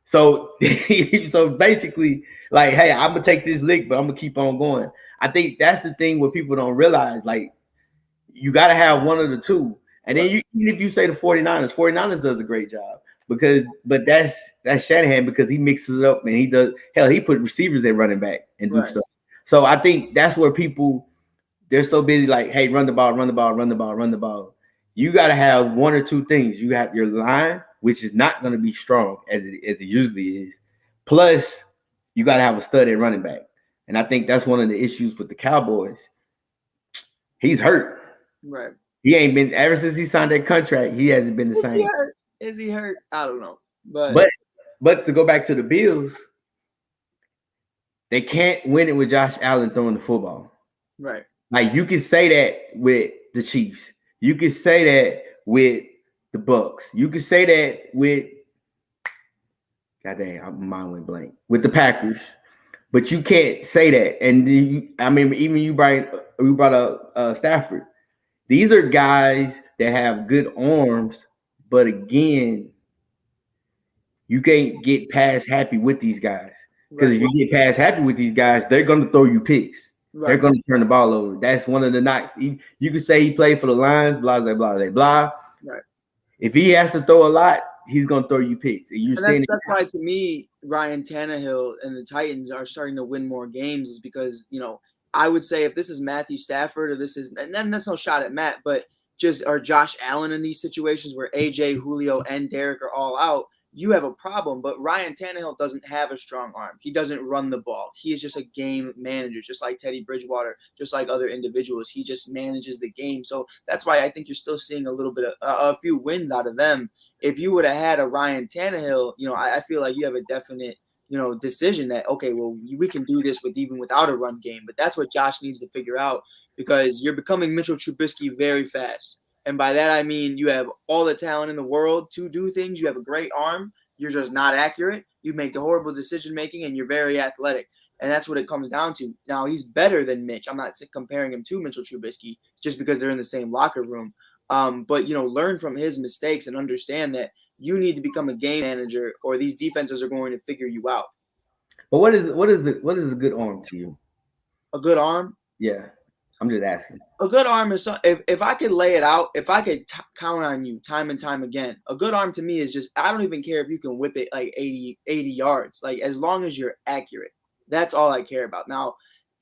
So basically, like, hey, I'm gonna take this lick, but I'm gonna keep on going. I think that's the thing where people don't realize, like, you got to have one of the two. And then even if you say the 49ers does a great job but that's Shanahan because he mixes it up and he put receivers at running back and do stuff. So I think that's where they're so busy like, hey, run the ball, run the ball, run the ball, run the ball. You got to have one or two things. You have your line, which is not going to be strong as it usually is. Plus, you got to have a stud at running back. And I think that's one of the issues with the Cowboys. He's hurt. Right. He ain't been ever since he signed that contract. He hasn't been the same. Is he hurt? I don't know. But to go back to the Bills, they can't win it with Josh Allen throwing the football. Right. Like you can say that with the Chiefs. You can say that with the Bucks. You can say that with goddamn, my mind went blank. With the Packers. But you can't say that. And even you brought up Stafford. These are guys that have good arms, but again, you can't get past happy with these guys. Because if you get past happy with these guys, they're going to throw you picks. Right. They're going to turn the ball over. That's one of the knocks. You can say he played for the Lions, blah, blah, blah, blah, blah. Right. If he has to throw a lot, he's going to throw you picks. And that's why, to me, Ryan Tannehill and the Titans are starting to win more games is because, I would say if this is Matthew Stafford and then that's no shot at Matt, but or Josh Allen in these situations where AJ, Julio, and Derek are all out, you have a problem. But Ryan Tannehill doesn't have a strong arm. He doesn't run the ball. He is just a game manager, just like Teddy Bridgewater, just like other individuals. He just manages the game. So that's why I think you're still seeing a little bit of a few wins out of them. If you would have had a Ryan Tannehill, I feel like you have a definite decision that, okay, well, we can do this even without a run game. But that's what Josh needs to figure out because you're becoming Mitchell Trubisky very fast. And by that, I mean you have all the talent in the world to do things. You have a great arm. You're just not accurate. You make the horrible decision-making, and you're very athletic. And that's what it comes down to. Now, he's better than Mitch. I'm not comparing him to Mitchell Trubisky just because they're in the same locker room. But, learn from his mistakes and understand that you need to become a game manager or these defenses are going to figure you out. But what is a good arm to you? A good arm? Yeah. I'm just asking. A good arm is if I could lay it out, if I could count on you time and time again, a good arm to me is just, I don't even care if you can whip it like 80 yards. Like as long as you're accurate, that's all I care about. Now,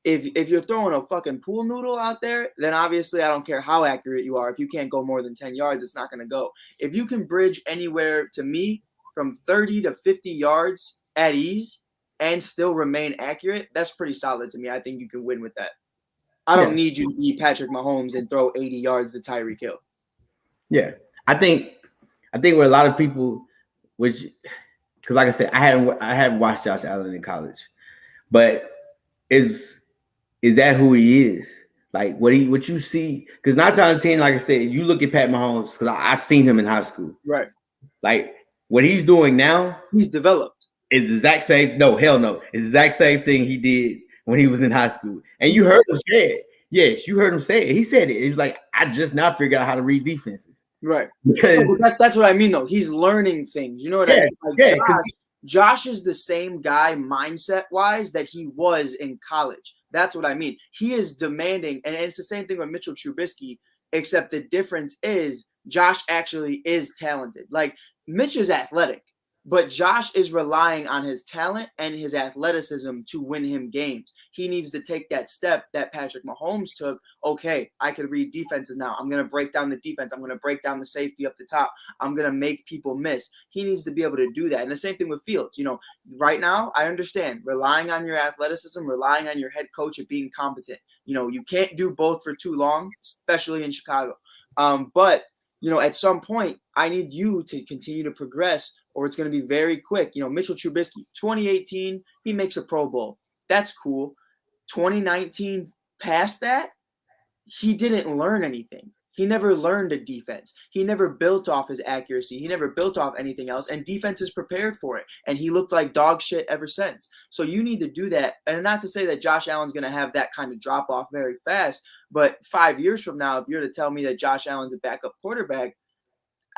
if you're throwing a fucking pool noodle out there, then obviously I don't care how accurate you are. If you can't go more than 10 yards, it's not going to go. If you can bridge anywhere to me from 30 to 50 yards at ease, and still remain accurate, that's pretty solid to me. I think you can win with that. I don't need you to be Patrick Mahomes and throw 80 yards to Tyreek Hill. Yeah, I think where a lot of people, which, because like I said, I haven't watched Josh Allen in college, but is that who he is? Like what you see? Because 9 times 10, like I said, you look at Pat Mahomes, because I've seen him in high school. Right. Like what he's doing now, he's developed. It's the exact same. No, hell no. It's the exact same thing he did when he was in high school. And you heard him say it. Yes, you heard him say it. He said it. He was like, I just now figured out how to read defenses. Right. Because that's what I mean, though. He's learning things. You know what I mean? Like Josh is the same guy mindset-wise that he was in college. That's what I mean. He is demanding, and it's the same thing with Mitchell Trubisky, except the difference is Josh actually is talented. Like, Mitch is athletic, but Josh is relying on his talent and his athleticism to win him games. He needs to take that step that Patrick Mahomes took. Okay, I can read defenses now. I'm going to break down the defense. I'm going to break down the safety up the top. I'm going to make people miss. He needs to be able to do that. And the same thing with Fields. You know, right now, I understand relying on your athleticism, relying on your head coach of being competent. You know, you can't do both for too long, especially in Chicago. But you know, at some point, I need you to continue to progress, or it's going to be very quick. You know, Mitchell Trubisky, 2018, he makes a Pro Bowl. That's cool. 2019, past that, he didn't learn anything. He never learned a defense. He never built off his accuracy. He never built off anything else, and defense is prepared for it. And he looked like dog shit ever since. So you need to do that. And not to say that Josh Allen's going to have that kind of drop off very fast, but 5 years from now, if you're to tell me that Josh Allen's a backup quarterback,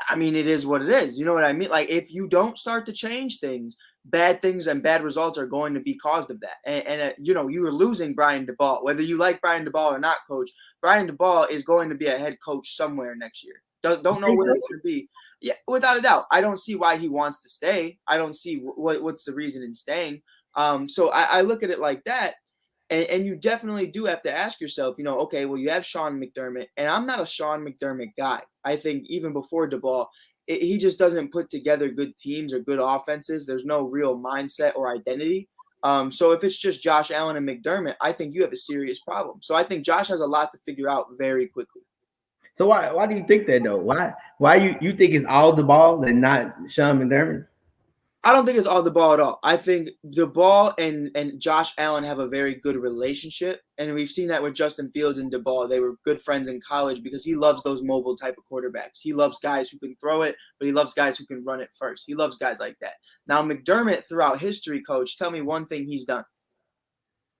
I mean, it is what it is. You know what I mean? Like, if you don't start to change things and bad results are going to be caused of that. And you know, you are losing Brian DeBall. Whether you like Brian DeBall or not, Coach, Brian DeBall is going to be a head coach somewhere next year. Don't know where it's going to be. Yeah, without a doubt. I don't see why he wants to stay. I don't see what's the reason in staying. So I look at it like that. And you definitely do have to ask yourself, you know, okay, well, you have Sean McDermott, and I'm not a Sean McDermott guy. I think even before DeBall, he just doesn't put together good teams or good offenses. There's no real mindset or identity. So if it's just Josh Allen and McDermott, I think you have a serious problem. So I think Josh has a lot to figure out very quickly. So why do you think that, though? Why you think it's all DeBall and not Sean McDermott? I don't think it's all DeBall at all. I think DeBall and Josh Allen have a very good relationship, and we've seen that with Justin Fields and DeBall. They were good friends in college because he loves those mobile type of quarterbacks. He loves guys who can throw it, but he loves guys who can run it first. He loves guys like that. Now, McDermott, throughout history, Coach, tell me one thing he's done.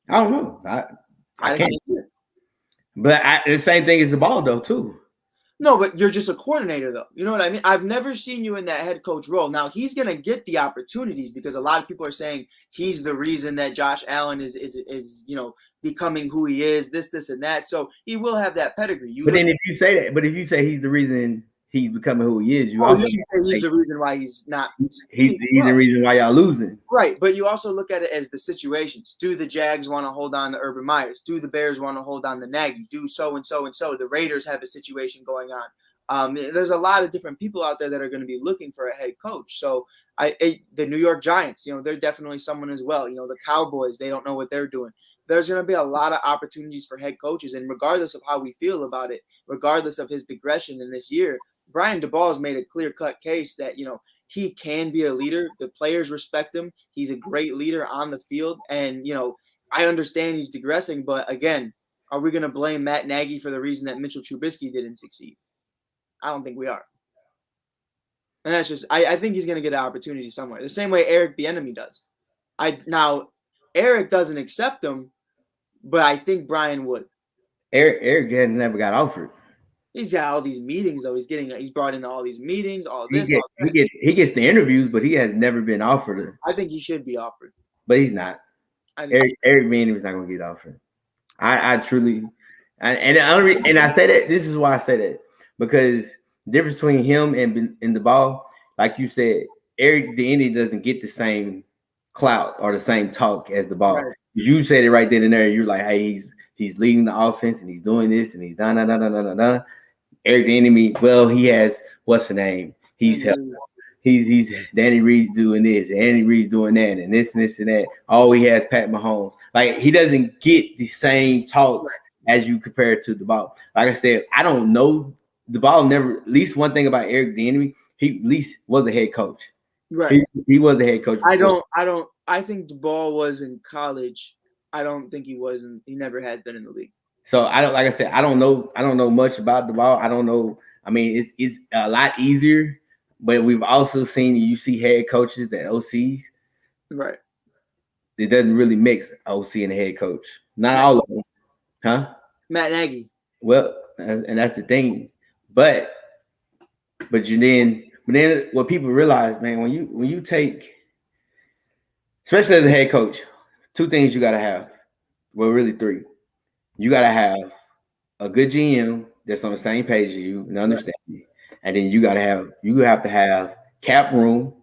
I don't know. I can't. But the same thing as DeBall, though, too. No, but you're just a coordinator, though. You know what I mean? I've never seen you in that head coach role. Now, he's going to get the opportunities because a lot of people are saying he's the reason that Josh Allen is you know, becoming who he is, this, and that. So he will have that pedigree. But then if you say he's the reason he's becoming who he is, you can say he's the reason why he's not. He's the reason why y'all losing. Right, but you also look at it as the situations. Do the Jags want to hold on to Urban Myers? Do the Bears want to hold on to Nagy? Do so and so and so. The Raiders have a situation going on. There's a lot of different people out there that are going to be looking for a head coach. So the New York Giants, you know, they're definitely someone as well. You know, the Cowboys, they don't know what they're doing. There's going to be a lot of opportunities for head coaches, and regardless of how we feel about it, regardless of his digression in this year, Brian DeBall has made a clear-cut case that, you know, he can be a leader. The players respect him. He's a great leader on the field. And, you know, I understand he's digressing, but again, are we going to blame Matt Nagy for the reason that Mitchell Trubisky didn't succeed? I don't think we are. And that's just, I think he's going to get an opportunity somewhere. The same way Eric Bieniemy does. Now, Eric doesn't accept him, but I think Brian would. Eric had never got offered. He's got all these meetings, though. He's brought into all these meetings, all this. He gets the interviews, but he has never been offered. I think he should be offered, but he's not. Eric Bieniemy is not going to get offered. I truly, and I say that. This is why I say that, because the difference between him and the ball, like you said, Eric Bieniemy doesn't get the same clout or the same talk as the ball. Right. You said it right then and there. You're like, hey, he's leading the offense and he's doing this and he's done. Eric Bieniemy, well, he has what's the name? He's helped. he's Danny Reed's doing this, and Andy Reid's doing that, and this and that. All he has Pat Mahomes. Like he doesn't get the same talk as you compare it to the ball. Like I said, I don't know the ball never. At least one thing about Eric Bieniemy, he at least was a head coach. Right. He was a head coach. Before. I think the ball was in college. I don't think he was. He never has been in the league. So I don't. Like I said, I don't know much about the ball. I don't know. I mean, it's a lot easier. But we've also seen you see head coaches that OCs. Right. It doesn't really mix OC and the head coach. Not all of them. Huh? Matt Nagy. Well, and that's the thing. But then what people realize, man, when you take, especially as a head coach, two things you gotta have. Well, really three. You gotta have a good GM that's on the same page as you and understand you. And then you have to have cap room.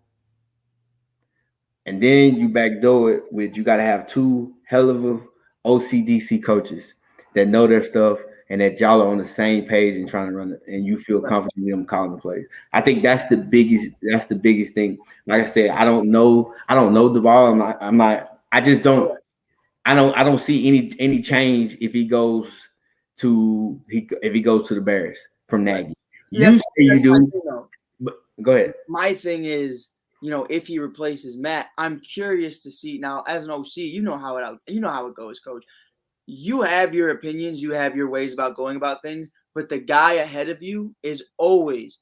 And then you backdoor it with you got to have two hell of a OCDC coaches that know their stuff and that y'all are on the same page and trying to run it, and you feel confident in them calling the plays. I think that's the biggest thing. Like I said, I don't know the ball. I don't see any change if he goes to the Bears from Nagy. You say you do. But go ahead. My thing is, if he replaces Matt, I'm curious to see now as an OC, you know how it goes, coach. You have your opinions, you have your ways about going about things, but the guy ahead of you is always,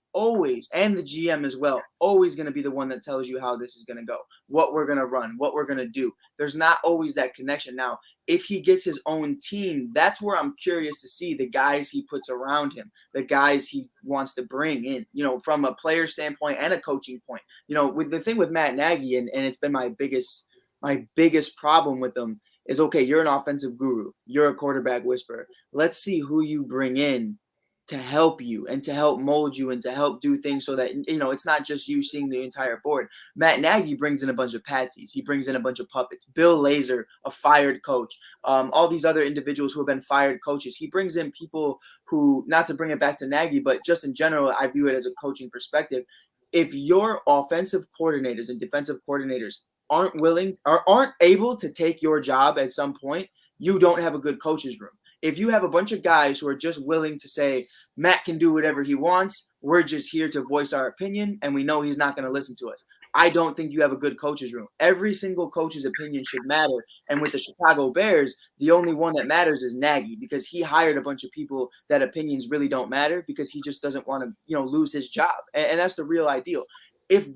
and the GM as well, always going to be the one that tells you how this is going to go, what we're going to run, what we're going to do. There's not always that connection. Now, if he gets his own team, that's where I'm curious to see the guys he puts around him, the guys he wants to bring in, from a player standpoint and a coaching point. With the thing with Matt Nagy, and it's been my biggest problem with him, is okay, you're an offensive guru. You're a quarterback whisperer. Let's see who you bring in to help you and to help mold you and to help do things so that, it's not just you seeing the entire board. Matt Nagy brings in a bunch of patsies. He brings in a bunch of puppets. Bill Lazor, a fired coach. All these other individuals who have been fired coaches. He brings in people who, not to bring it back to Nagy, but just in general, I view it as a coaching perspective. If your offensive coordinators and defensive coordinators aren't willing or aren't able to take your job at some point, you don't have a good coach's room. If you have a bunch of guys who are just willing to say, Matt can do whatever he wants, we're just here to voice our opinion, and we know he's not going to listen to us, I don't think you have a good coach's room. Every single coach's opinion should matter. And with the Chicago Bears, the only one that matters is Nagy, because he hired a bunch of people that opinions really don't matter because he just doesn't want to, lose his job. And that's the real ideal. If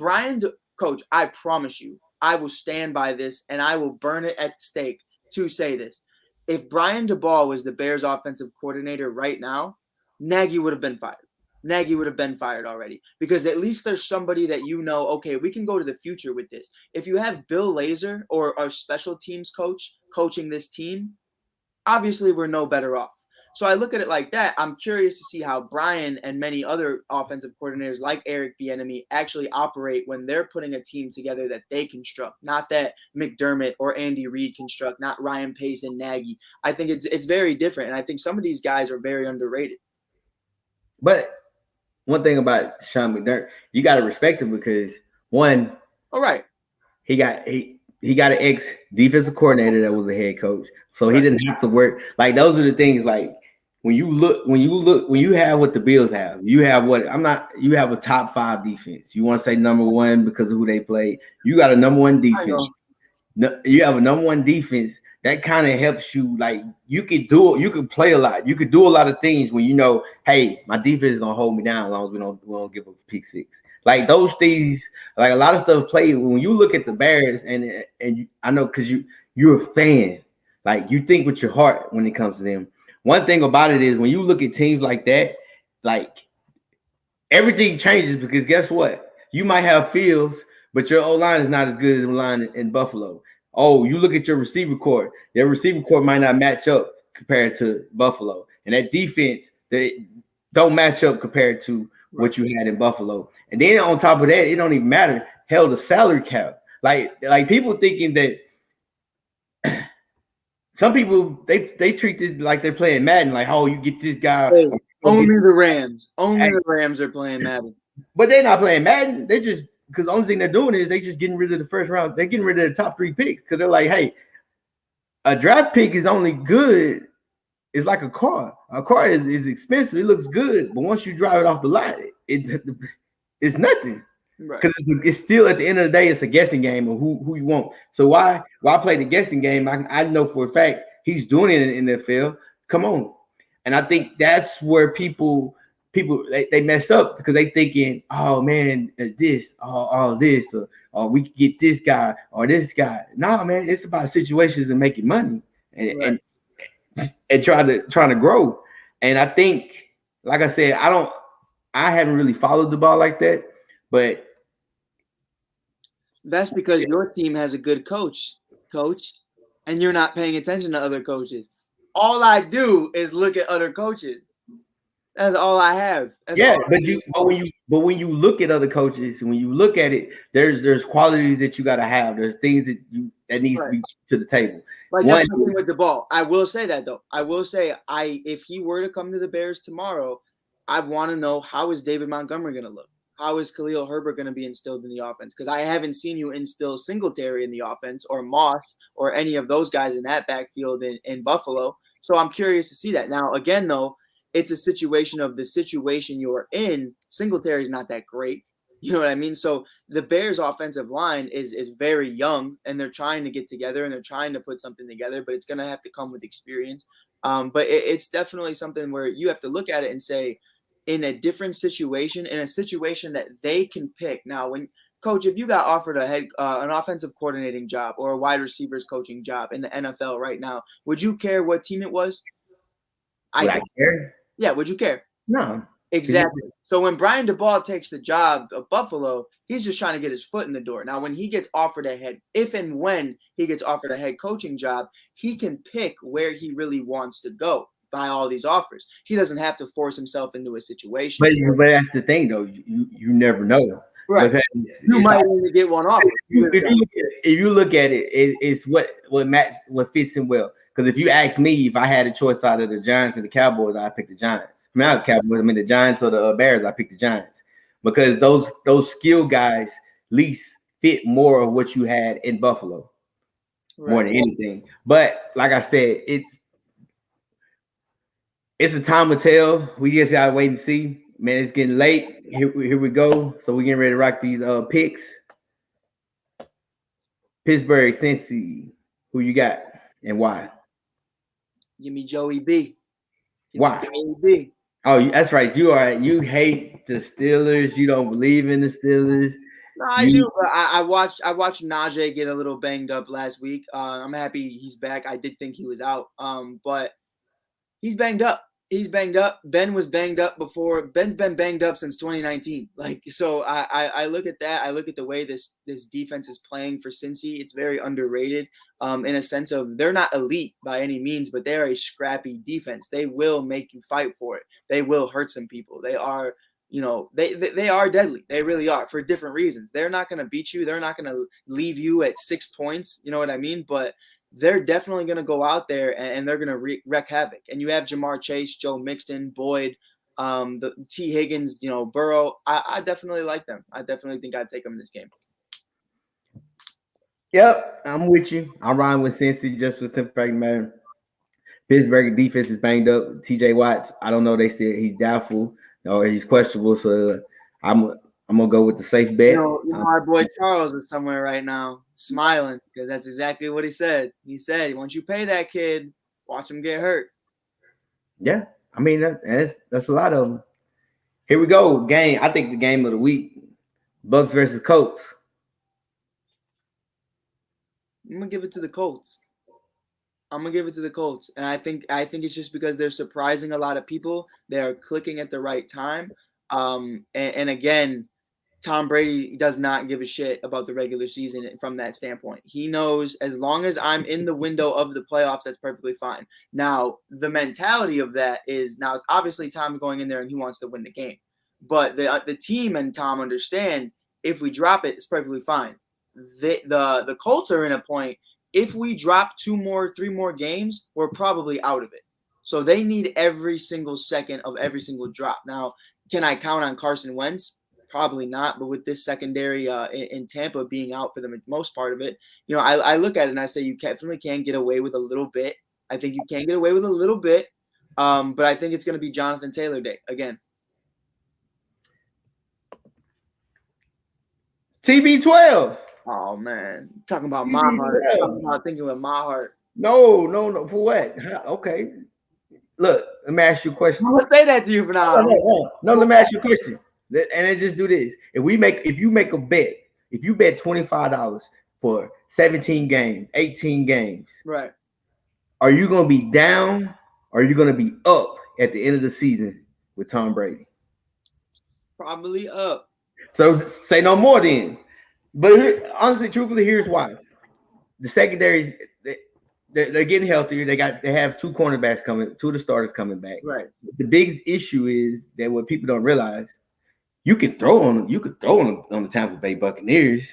Coach, I promise you, I will stand by this and I will burn it at the stake to say this. If Brian DeBall was the Bears offensive coordinator right now, Nagy would have been fired. Nagy would have been fired already, because at least there's somebody that okay, we can go to the future with this. If you have Bill Lazor or our special teams coach coaching this team, obviously we're no better off. So I look at it like that. I'm curious to see how Brian and many other offensive coordinators like Eric Bieniemy actually operate when they're putting a team together that they construct, not that McDermott or Andy Reid construct, not Ryan Pace and Nagy. I think it's very different, and I think some of these guys are very underrated. But one thing about Sean McDermott, you got to respect him because one, all right, he got an ex defensive coordinator that was a head coach, so he didn't have to work. Like those are the things. Like when you have what the Bills have, you have a top 5 defense. You want to say number 1 because of who they play. You got a number 1 defense. You have a number 1 defense that kind of helps you. Like you could play a lot. You could do a lot of things when hey, my defense is gonna hold me down as long as we don't give up a pick 6. Like those things, like a lot of stuff played when you look at the Bears, and I know because you're a fan, like you think with your heart when it comes to them. One thing about it is when you look at teams like that, like everything changes because guess what? You might have Fields, but your O-line is not as good as the line in Buffalo. Oh, you look at your receiver corps. Their receiver corps might not match up compared to Buffalo. And that defense, they don't match up compared to what you had in Buffalo. And then on top of that, it don't even matter. Hell, the salary cap. Like people thinking that some people they treat this like they're playing Madden. Like, oh, you get this guy. Only the Rams are playing Madden. But they're not playing Madden. They're just because the only thing they're doing is they just getting rid of the first round. They're getting rid of the top 3 picks because they're like, hey, a draft pick is only good. It's like a car. A car is expensive. It looks good, but once you drive it off the lot, it's nothing. Because it's still at the end of the day, it's a guessing game of who you want. So why play the guessing game? I know for a fact he's doing it in the NFL. Come on, and I think that's where people they mess up because they thinking, oh man, this, all this, or we could get this guy or this guy. No, man, it's about situations and making money and trying to grow. And I think, like I said, I haven't really followed the ball like that, but that's because your team has a good coach, and you're not paying attention to other coaches. All I do is look at other coaches. That's all I have. But when you look at other coaches, when you look at it, there's qualities that you got to have. There's things that needs to be to the table. Like that's the thing with the ball. I will say that though. I will say if he were to come to the Bears tomorrow, I want to know, how is David Montgomery going to look? How is Khalil Herbert going to be instilled in the offense? Because I haven't seen you instill Singletary in the offense, or Moss, or any of those guys in that backfield in Buffalo. So I'm curious to see that. Now, again, though, it's a situation of the situation you're in. Singletary is not that great. You know what I mean? So the Bears' offensive line is very young, and they're trying to get together, and they're trying to put something together, but it's going to have to come with experience. But it's definitely something where you have to look at it and say, in a different situation, in a situation that they can pick. Now, Coach, if you got offered an offensive coordinating job or a wide receivers coaching job in the NFL right now, would you care what team it was? Would I care? Yeah, would you care? No. Exactly. So when Brian DeBall takes the job of Buffalo, he's just trying to get his foot in the door. Now, when he gets offered if and when he gets offered a head coaching job, he can pick where he really wants to go by all these offers. He doesn't have to force himself into a situation. But that's the thing, though. You never know. Right. You might only get one offer. If you look at it, it's what fits him well. Because if you ask me, if I had a choice out of the Giants and the Cowboys, I'd pick the Giants. Not the Cowboys. I mean the Giants or the Bears. I pick the Giants because those skill guys least fit more of what you had in Buffalo, more than anything. But like I said, it's a time to tell. We just gotta wait and see. Man, it's getting late. Here we go. So we're getting ready to rock these picks. Pittsburgh, Cincy. Who you got and why? Give me Joey B. Why? Joey B. Oh, that's right. You hate the Steelers. You don't believe in the Steelers. No, I do. But I watched Najee get a little banged up last week. I'm happy he's back. I did think he was out. But he's banged up. He's banged up. Ben was banged up before. Ben's been banged up since 2019. So I look at that. I look at the way this defense is playing for Cincy. It's very underrated in a sense of they're not elite by any means, but they're a scrappy defense. They will make you fight for it. They will hurt some people. They are, they are deadly. They really are, for different reasons. They're not going to beat you. They're not going to leave you at 6 points. You know what I mean? But they're definitely going to go out there and they're going to wreak havoc. And you have Jamar Chase, Joe Mixon, Boyd, the T. Higgins, Burrow. I definitely like them. I definitely think I'd take them in this game. Yep, I'm with you. I'm riding with Cincy just for simple fact, man. Pittsburgh defense is banged up. T.J. Watts, I don't know. They said he's doubtful or he's questionable. So I'm gonna go with the safe bet. Our boy Charles is somewhere right now smiling because that's exactly what he said. He said, once you pay that kid, watch him get hurt. Yeah, I mean that's a lot of them. Here we go. Game. I think the game of the week: Bucks versus Colts. I'm gonna give it to the Colts. And I think it's just because they're surprising a lot of people. They are clicking at the right time. And again, Tom Brady does not give a shit about the regular season from that standpoint. He knows as long as I'm in the window of the playoffs, that's perfectly fine. Now, the mentality of that is now it's obviously Tom going in there and he wants to win the game. But the team and Tom understand if we drop it, it's perfectly fine. The Colts are in a point. If we drop 3 more games, we're probably out of it. So they need every single second of every single drop. Now, can I count on Carson Wentz? Probably not, but with this secondary in Tampa being out for the most part of it, I look at it and I say you definitely can get away with a little bit. I think you can get away with a little bit, but I think it's going to be Jonathan Taylor Day again. TB12. Oh man, talking about my heart. Talking about thinking with my heart. No. For what? Okay. Look, let me ask you a question. I'm gonna say that to you for now. No, let me ask you a question. And then just do this. If you make a bet, if you bet $25 for 17 games, 18 games, right? Are you gonna be down or are you gonna be up at the end of the season with Tom Brady? Probably up. So say no more then. But honestly, truthfully, here's why. The secondaries, they're getting healthier. They have two cornerbacks coming, two of the starters coming back. Right. The biggest issue is that what people don't realize, you can throw on the Tampa Bay Buccaneers,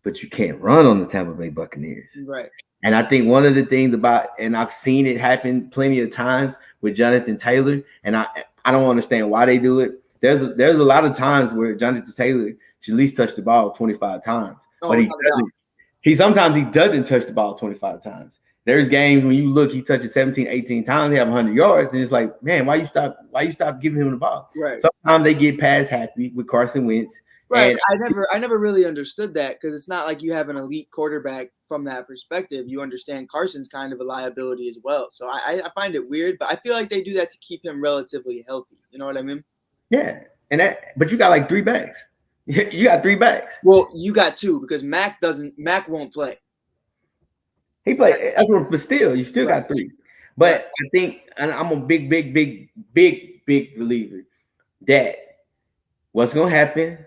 but you can't run on the Tampa Bay Buccaneers. Right. And I think one of the things and I've seen it happen plenty of times with Jonathan Taylor, and I don't understand why they do it. There's a lot of times where Jonathan Taylor should at least touch the ball 25 times, but he doesn't. Sometimes he doesn't touch the ball 25 times. There's games when you look, he touches 17, 18 times, he have 100 yards, and it's like, man, why you stop giving him the ball? Right. Sometimes they get pass happy with Carson Wentz. Right. I never really understood that because it's not like you have an elite quarterback from that perspective. You understand Carson's kind of a liability as well. So I find it weird, but I feel like they do that to keep him relatively healthy. You know what I mean? Yeah. But you got like 3 backs. You got 3 backs. Well, you got 2 because Mac won't play. He played, but still, you still got 3. But I think, and I'm a big believer that what's gonna happen,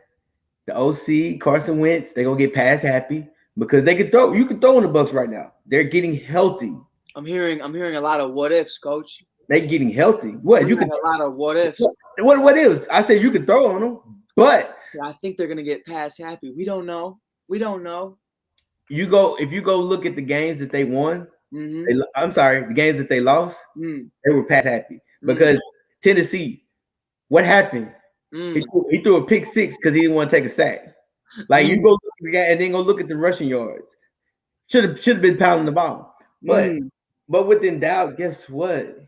the OC, Carson Wentz, they're gonna get pass happy because they can throw. You can throw in the Bucs right now. They're getting healthy. I'm hearing a lot of what ifs, coach. They're getting healthy. What you can a lot of what ifs. What is? I said you can throw on them, but I think they're gonna get pass happy. We don't know. If you go look at the games that they won, the games that they lost, they were pass happy because Tennessee. What happened? He threw a pick 6 because he didn't want to take a sack. Like you go look at the guy and then go look at the rushing yards. Should have been pounding the ball, but within doubt, guess what?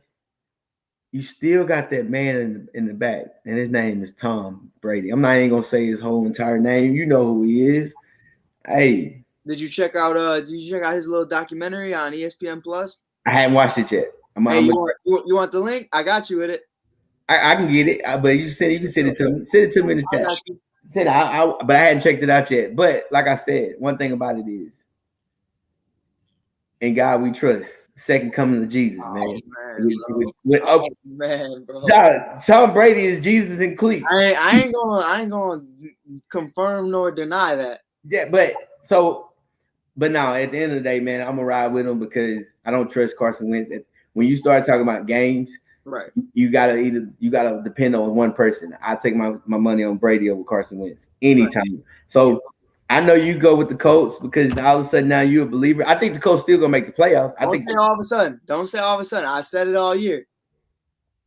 You still got that man in the back, and his name is Tom Brady. I'm not even gonna say his whole entire name. You know who he is. Hey, did you check out his little documentary on ESPN Plus? I hadn't watched it yet. You want the link? I got you with it. I can get it, but you can send it to me. Send it to me in the chat. But I hadn't checked it out yet. But like I said, one thing about it is, in God we trust. Second coming of Jesus, man. Man, bro. Tom Brady is Jesus in cleats. I ain't gonna confirm nor deny that. Yeah, but now at the end of the day, man, I'm gonna ride with him because I don't trust Carson Wentz. When you start talking about games, right? You gotta depend on one person. I take my money on Brady over Carson Wentz anytime. Right. So I know you go with the Colts because all of a sudden now you're a believer. I think the Colts still gonna make the playoffs. Don't say all of a sudden. I said it all year.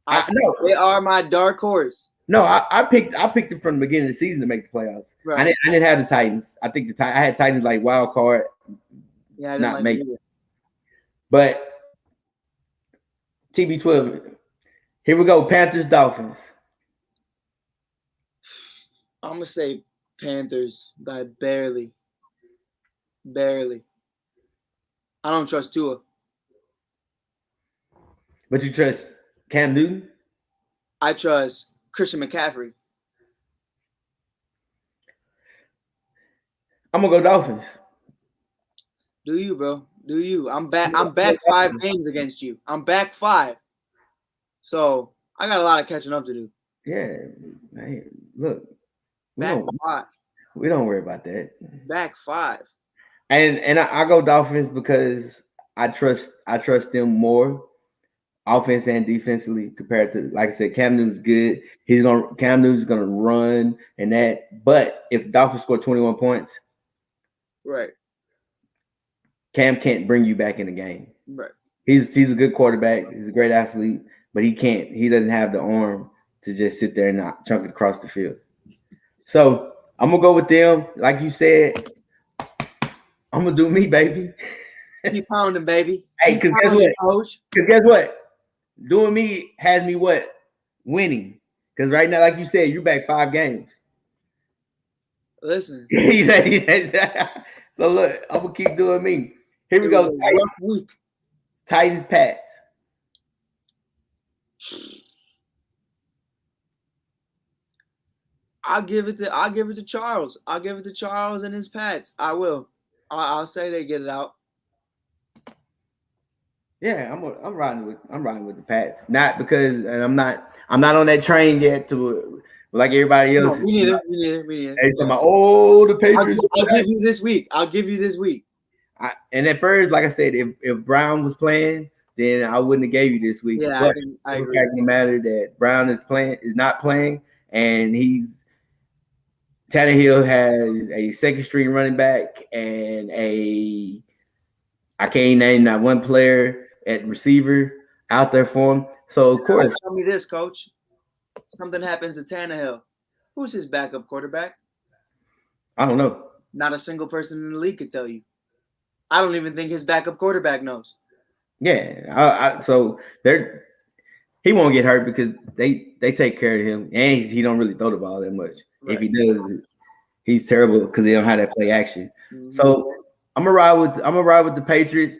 I know they are my dark horse. No, I picked it from the beginning of the season to make the playoffs. Right. I didn't have the Titans. I think I had Titans like wild card. Yeah, I didn't not make it. But TB12. Here we go. Panthers, Dolphins. I'm gonna say Panthers by barely. Barely. I don't trust Tua. But you trust Cam Newton? I trust Christian McCaffrey. I'm gonna go Dolphins. Do you, bro? Do you? I'm back 5 games against you. I'm back 5. So I got a lot of catching up to do. Yeah, man, look. Back 5. We don't worry about that. Back 5. And I go Dolphins because I trust them more, offense and defensively, compared to, like I said, Cam Newton's good. Cam Newton's gonna run and that. But if the Dolphins score 21 points, right, Cam can't bring you back in the game. Right. He's a good quarterback. He's a great athlete, but he doesn't have the arm to just sit there and not chunk it across the field. So I'm gonna go with them. Like you said, I'm gonna do me, baby. Keep pounding, baby. Hey, Keep because guess pounding, what? coach. Because guess what? Doing me has me what? Winning. Because right now, like you said, you're back 5 games. Listen, So look, I'm gonna keep doing me. Here we it was go. a rough week. Titans, Pats. I'll give it to Charles. I'll give it to Charles and his Pats. I will. I'll say they get it out. Yeah, I'm riding with the Pats. Not because and I'm not on that train yet to like everybody else No, is. me neither. Me neither. Me neither. Hey, so the Patriots. I'll give you this week. I'll give you this week. And at first, like I said, if Brown was playing, then I wouldn't have gave you this week. Yeah, But I the agree. fact of the matter that Brown is not playing, and Tannehill has a second string running back and I can't name that one player at receiver out there for him. So of course, Tell me this, coach. Something happens to Tannehill. Who's his backup quarterback? I don't know. Not a single person in the league could tell you. I don't even think his backup quarterback knows. Yeah, so he won't get hurt because they take care of him, and he don't really throw the ball that much. Right. If he does, he's terrible because they don't have that play action. Mm-hmm. So I'm gonna ride with the Patriots.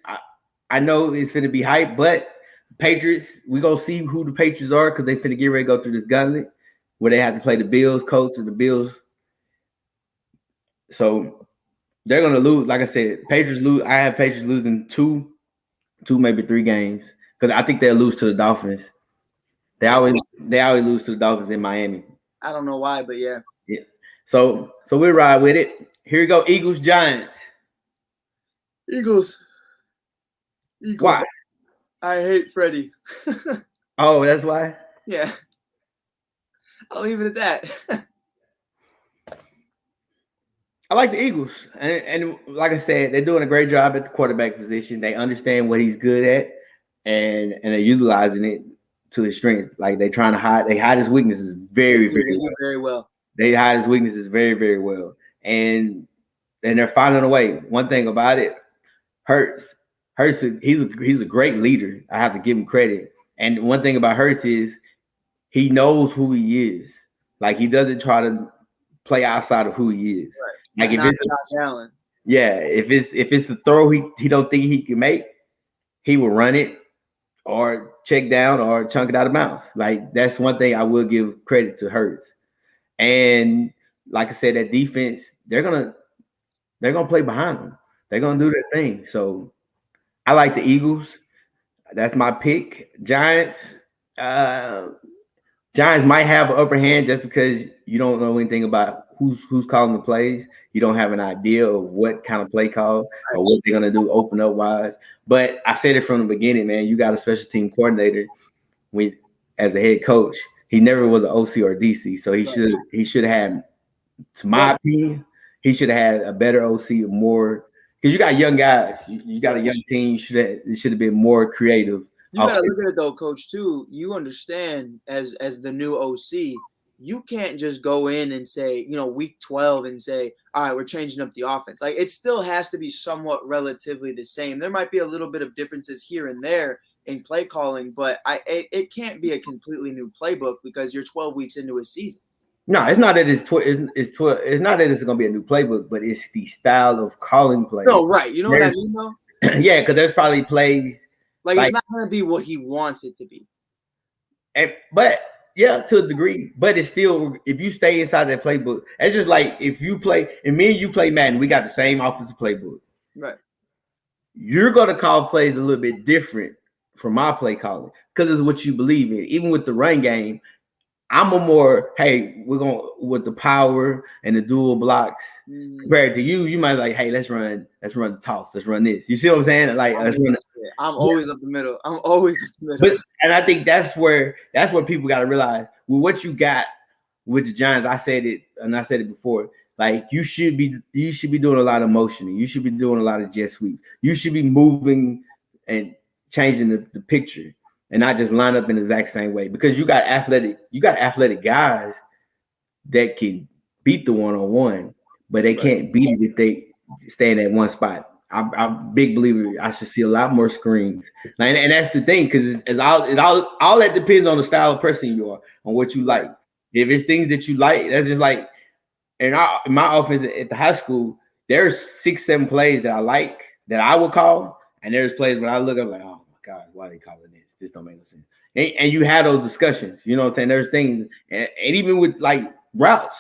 I know it's gonna be hype, but Patriots, we gonna see who the Patriots are because they finna get ready to go through this gauntlet where they have to play the Bills, Colts, and the Bills. So they're gonna lose. Like I said, Patriots lose. I have Patriots losing two, maybe 3 games because I think they'll lose to the Dolphins. They always lose to the Dolphins in Miami. I don't know why, but yeah. Yeah. So we ride with it. Here we go, Eagles, Giants. Eagles. Why? I hate Freddie. Oh, that's why? Yeah. I'll leave it at that. I like the Eagles. And like I said, they're doing a great job at the quarterback position. They understand what he's good at and they're utilizing it to his strengths. Like they hide his weaknesses very well. They hide his weaknesses very, very well. And they're finding a way. One thing about it, Hurts, he's a great leader. I have to give him credit. And one thing about Hurts is he knows who he is. Like he doesn't try to play outside of who he is. Right. Like if it's Josh Allen. Yeah, if it's the throw he don't think he can make, he will run it or check down or chunk it out of bounds. Like that's one thing I will give credit to Hurts. And like I said, that defense, they're gonna play behind them. They're gonna do their thing. So I like the Eagles. That's my pick. Giants. Giants might have an upper hand just because you don't know anything about who's calling the plays. You don't have an idea of what kind of play call or what they're gonna do open up wise. But I said it from the beginning, man. You got a special team coordinator as a head coach. He never was an OC or DC, so he should have, to my opinion, he should have had a better OC or more because you got young guys. You got a young team. It should have been more creative. You gotta look at it though, coach, too. You understand as the new OC, you can't just go in and say, week 12 and say, all right, we're changing up the offense. Like it still has to be somewhat relatively the same. There might be a little bit of differences here and there in play calling, but it can't be a completely new playbook because you're 12 weeks into a season. No, it's not that it's 12. It's not that it's going to be a new playbook, but it's the style of calling plays. No, right. You know what I mean, though? Yeah, because there's probably plays. Like it's not going to be what he wants it to be. But yeah, to a degree. But it's still, if you stay inside that playbook, it's just like if you play, and me and you play Madden, we got the same offensive playbook. Right. You're going to call plays a little bit different from my play calling because it's what you believe in. Even with the run game, I'm a more, hey, we're going with the power and the dual blocks. Compared to you, you might be like, hey, let's run the toss. Let's run this. You see what I'm saying? Like, I'm always up the middle. I'm always up the middle. And I think that's where people got to realize with what you got with the Giants. I said it, and I said it before. Like you should be doing a lot of motioning. You should be doing a lot of jet sweep. You should be moving and changing the picture. And not just line up in the exact same way because you got athletic guys that can beat the 1-on-1, but they can't beat it if they stay in that one spot. I'm a big believer. I should see a lot more screens, and that's the thing because all that depends on the style of person you are, on what you like. If it's things that you like, that's just like in my offense at the high school. There's 6-7 plays that I like that I would call, and there's plays when I look up like, oh my god, why are they calling this? This don't make no sense. And you have those discussions, you know what I'm saying? There's things, and even with like routes,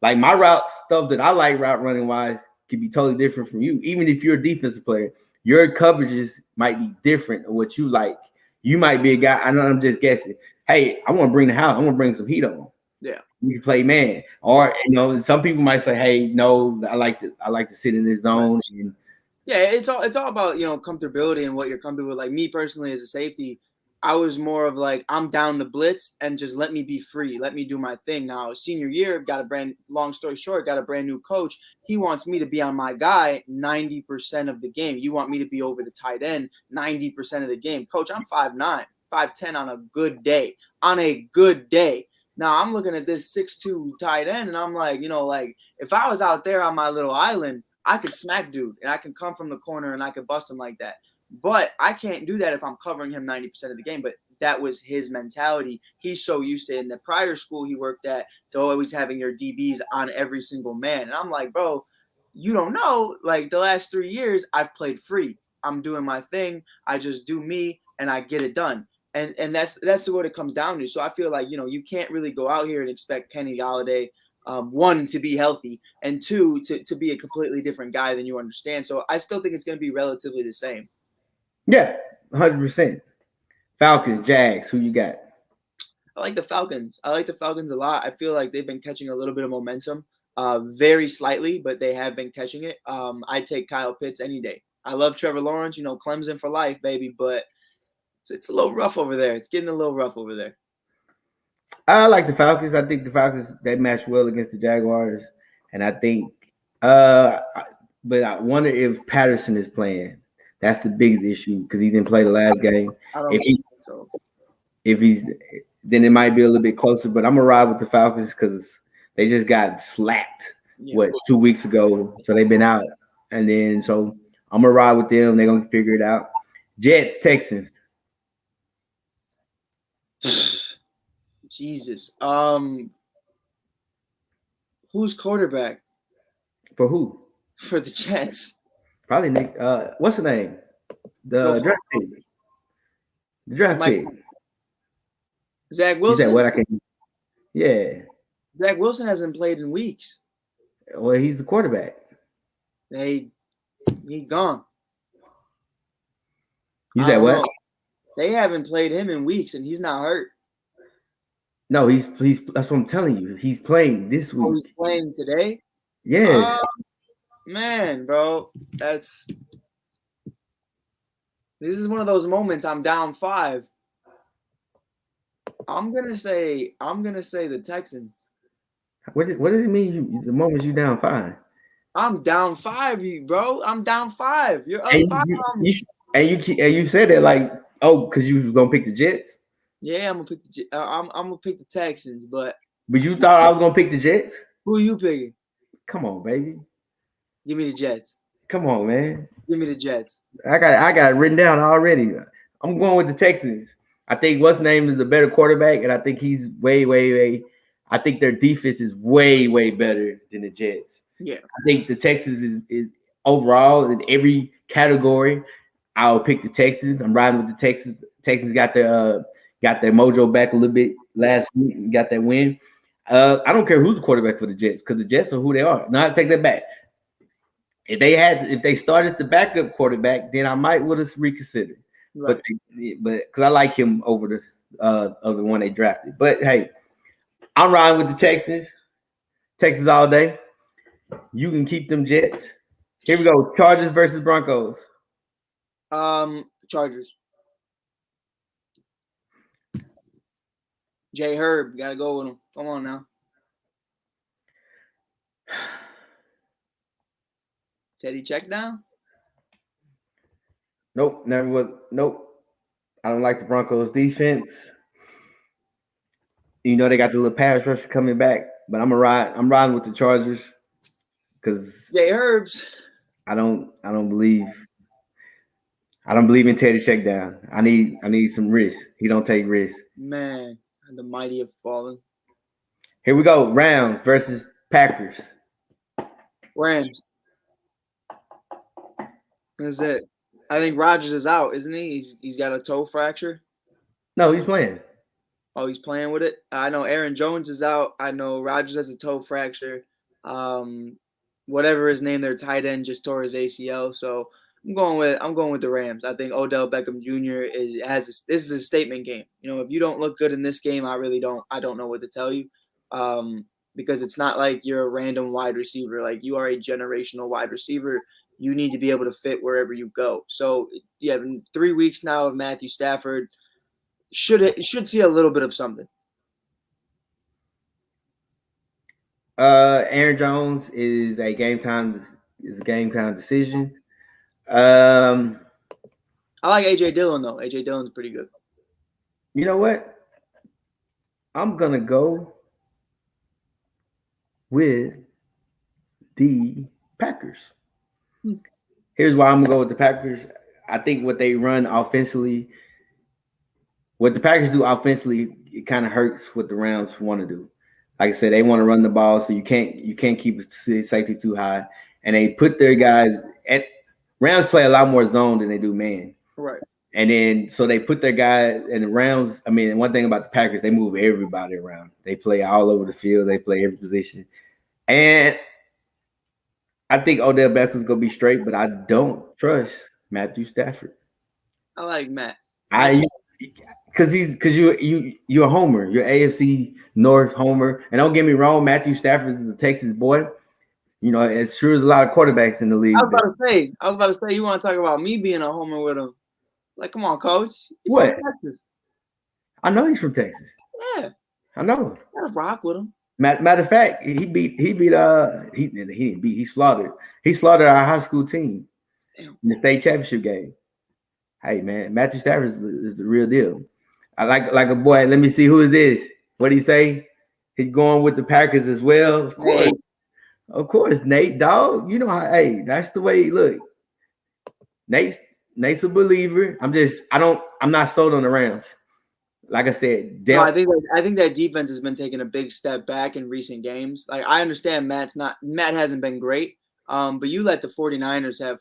like my route stuff that I like route running wise can be totally different from you. Even if you're a defensive player, your coverages might be different of what you like. You might be a guy. I know I'm just guessing. Hey, I want to bring the house. I want to bring some heat on. Yeah, you can play man, or some people might say, hey, no, I like to sit in this zone. And yeah, it's all about comfortability and what you're comfortable with. Like me personally, as a safety, I was more of like, I'm down to blitz and just let me be free. Let me do my thing. Now, senior year, long story short, got a brand new coach. He wants me to be on my guy 90% of the game. You want me to be over the tight end 90% of the game. Coach, I'm 5'9", 5'10" on a good day. On a good day. Now, I'm looking at this 6'2" tight end, and I'm like, like if I was out there on my little island, I could smack dude, and I can come from the corner, and I could bust him like that. But I can't do that if I'm covering him 90% of the game. But that was his mentality. He's so used to, in the prior school he worked at, to always having your DBs on every single man. And I'm like, bro, you don't know. Like the last 3 years, I've played free. I'm doing my thing. I just do me, and I get it done. And that's what it comes down to. So I feel like, you can't really go out here and expect Kenny Golladay, one, to be healthy, and two, to be a completely different guy than you understand. So I still think it's going to be relatively the same. Yeah, 100%. Falcons, Jags, who you got? I like the Falcons. I like the Falcons a lot. I feel like they've been catching a little bit of momentum, very slightly, but they have been catching it. I take Kyle Pitts any day. I love Trevor Lawrence, Clemson for life, baby, but it's a little rough over there. It's getting a little rough over there. I like the Falcons. I think the Falcons, they match well against the Jaguars, and I think, but I wonder if Patterson is playing. That's the biggest issue because he didn't play the last game. If he's, then it might be a little bit closer. But I'm gonna ride with the Falcons because they just got slapped 2 weeks ago, so they've been out, and then so I'm gonna ride with them. They're gonna figure it out. Jets, Texans. Jesus. Who's quarterback? For who? For the Jets. Probably Nick. What's the name? The draft pick. The draft pick. Zach Wilson. He said, "What I can." Yeah. Zach Wilson hasn't played in weeks. Well, he's the quarterback. He gone. You said what? They haven't played him in weeks, and he's not hurt. No, he's. That's what I'm telling you. He's playing this week. Oh, he's playing today. Yes. Man, bro, this is one of those moments. I'm down 5. I'm gonna say the Texans. What does it mean? The moment you down 5. I'm down 5, bro. I'm down 5. You're up 5. And you said that like, because you was gonna pick the Jets. Yeah, I'm gonna pick the Texans, but you thought I was gonna pick the Jets? Who are you picking? Come on, baby. Give me the Jets. Come on, man. Give me the Jets. I got it written down already. I'm going with the Texans. I think what's name is a better quarterback, and I think he's way. I think their defense is way better than the Jets. Yeah. I think the Texans is overall in every category. I'll pick the Texans. I'm riding with the Texans. Texans got their mojo back a little bit last week. Got that win. I don't care who's the quarterback for the Jets because the Jets are who they are. Now I take that back. If they started the backup quarterback, then I might would have reconsidered. Right. But because I like him over the one they drafted. But hey, I'm riding with the Texans. Texans all day. You can keep them Jets. Here we go. Chargers versus Broncos. Chargers. Jay Herb, gotta go with him. Come on now. Teddy check down? Nope, never was. Nope. I don't like the Broncos defense. They got the little pass rusher coming back. but I'm riding with the Chargers because Jay Herbs. I don't believe in Teddy Shakedown. I need some risk. He don't take risks. Man, the mighty have fallen. Here we go. Rams versus Packers. Rams. That's it. I think Rodgers is out, isn't he? He's got a toe fracture. No, he's playing. Oh, he's playing with it. I know Aaron Jones is out. I know Rodgers has a toe fracture. Whatever his name, their tight end just tore his ACL. So I'm going with the Rams. I think Odell Beckham Jr. This is a statement game. You know, if you don't look good in this game, I don't know what to tell you. Because it's not like you're a random wide receiver. Like, you are a generational wide receiver. You need to be able to fit wherever you go. So yeah, 3 weeks now of Matthew Stafford should see a little bit of something. Aaron Jones is a game time decision. I like AJ Dillon though. AJ Dillon's pretty good. You know what? I'm gonna go with the Packers. Here's why I'm gonna go with the Packers. I think what they run offensively, what the Packers do offensively, it kind of hurts what the Rams want to do. Like I said, they want to run the ball, so you can't keep safety too high. And they put their guys at Rams play a lot more zone than they do man. Right. And then so they put their guys in the Rams. I mean, one thing about the Packers, they move everybody around. They play all over the field. They play every position. And I think Odell Beckham's gonna be straight, but I don't trust Matthew Stafford. I like Matt. Because you're a homer. You're AFC North homer. And don't get me wrong, Matthew Stafford is a Texas boy. You know, as sure as a lot of quarterbacks in the league. I was about to say, you want to talk about me being a homer with him? Like, come on, coach. He's what? From Texas. I know he's from Texas. Yeah, I know. Gotta rock with him. Matter of fact, he slaughtered our high school team in the state championship game. Hey man, Matthew Stafford is the real deal. I like a boy. Let me see, who is this? What did he say? He's going with the Packers as well. Of course, Nate, dog. You know how? Hey, that's the way. Look, Nate's a believer. I'm not sold on the Rams. Like I said, no, I think that defense has been taking a big step back in recent games. Like, I understand Matt hasn't been great, but you let the 49ers have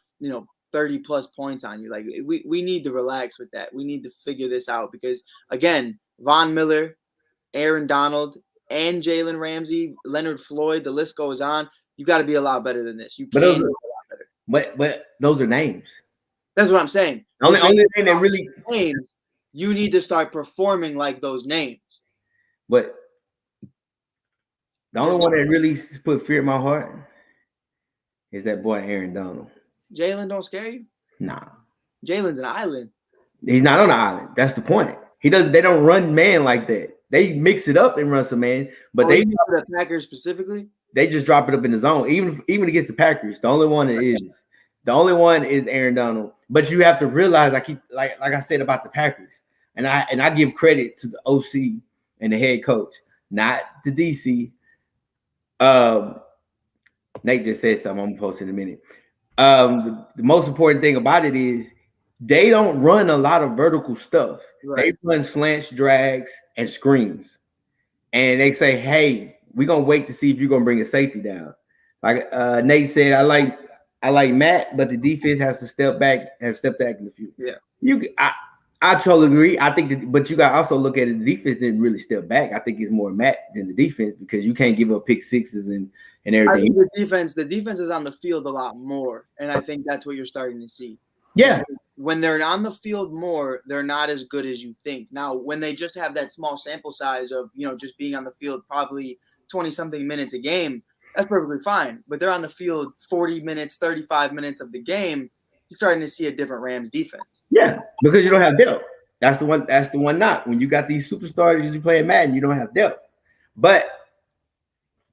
30 plus points on you. Like, we need to relax with that. We need to figure this out because, again, Von Miller, Aaron Donald, and Jalen Ramsey, Leonard Floyd, the list goes on. You got to be a lot better than this. You can be a lot better. But those are names. That's what I'm saying. Only thing that really names, you need to start performing like those names. But the only one that really put fear in my heart is that boy Aaron Donald. Jalen don't scare you? Nah. Jalen's an island. He's not on the island. That's the point. They don't run man like that. They mix it up and run some man, but the Packers specifically. They just drop it up in the zone. Even against the Packers, the only one is Aaron Donald. But you have to realize, like I said about the Packers, and I give credit to the OC and the head coach, not the DC. Nate just said something. I'm gonna post in a minute. The most important thing about it is they don't run a lot of vertical stuff. Right. They run slants, drags, and screens. And they say, hey, we're gonna wait to see if you're gonna bring a safety down. Like Nate said, I like Matt, but the defense has to step back in the future. Yeah. I totally agree. I think but you got to also look at it, the defense didn't really step back. I think it's more Matt than the defense because you can't give up pick sixes and everything. I think the defense is on the field a lot more, and I think that's what you're starting to see. Yeah. When they're on the field more, they're not as good as you think. Now, when they just have that small sample size of, just being on the field probably 20-something minutes a game, that's perfectly fine. But they're on the field 40 minutes, 35 minutes of the game. You're starting to see a different Rams defense. Yeah, because you don't have depth. That's the one knock. When you got these superstars, you play at Madden, you don't have depth. But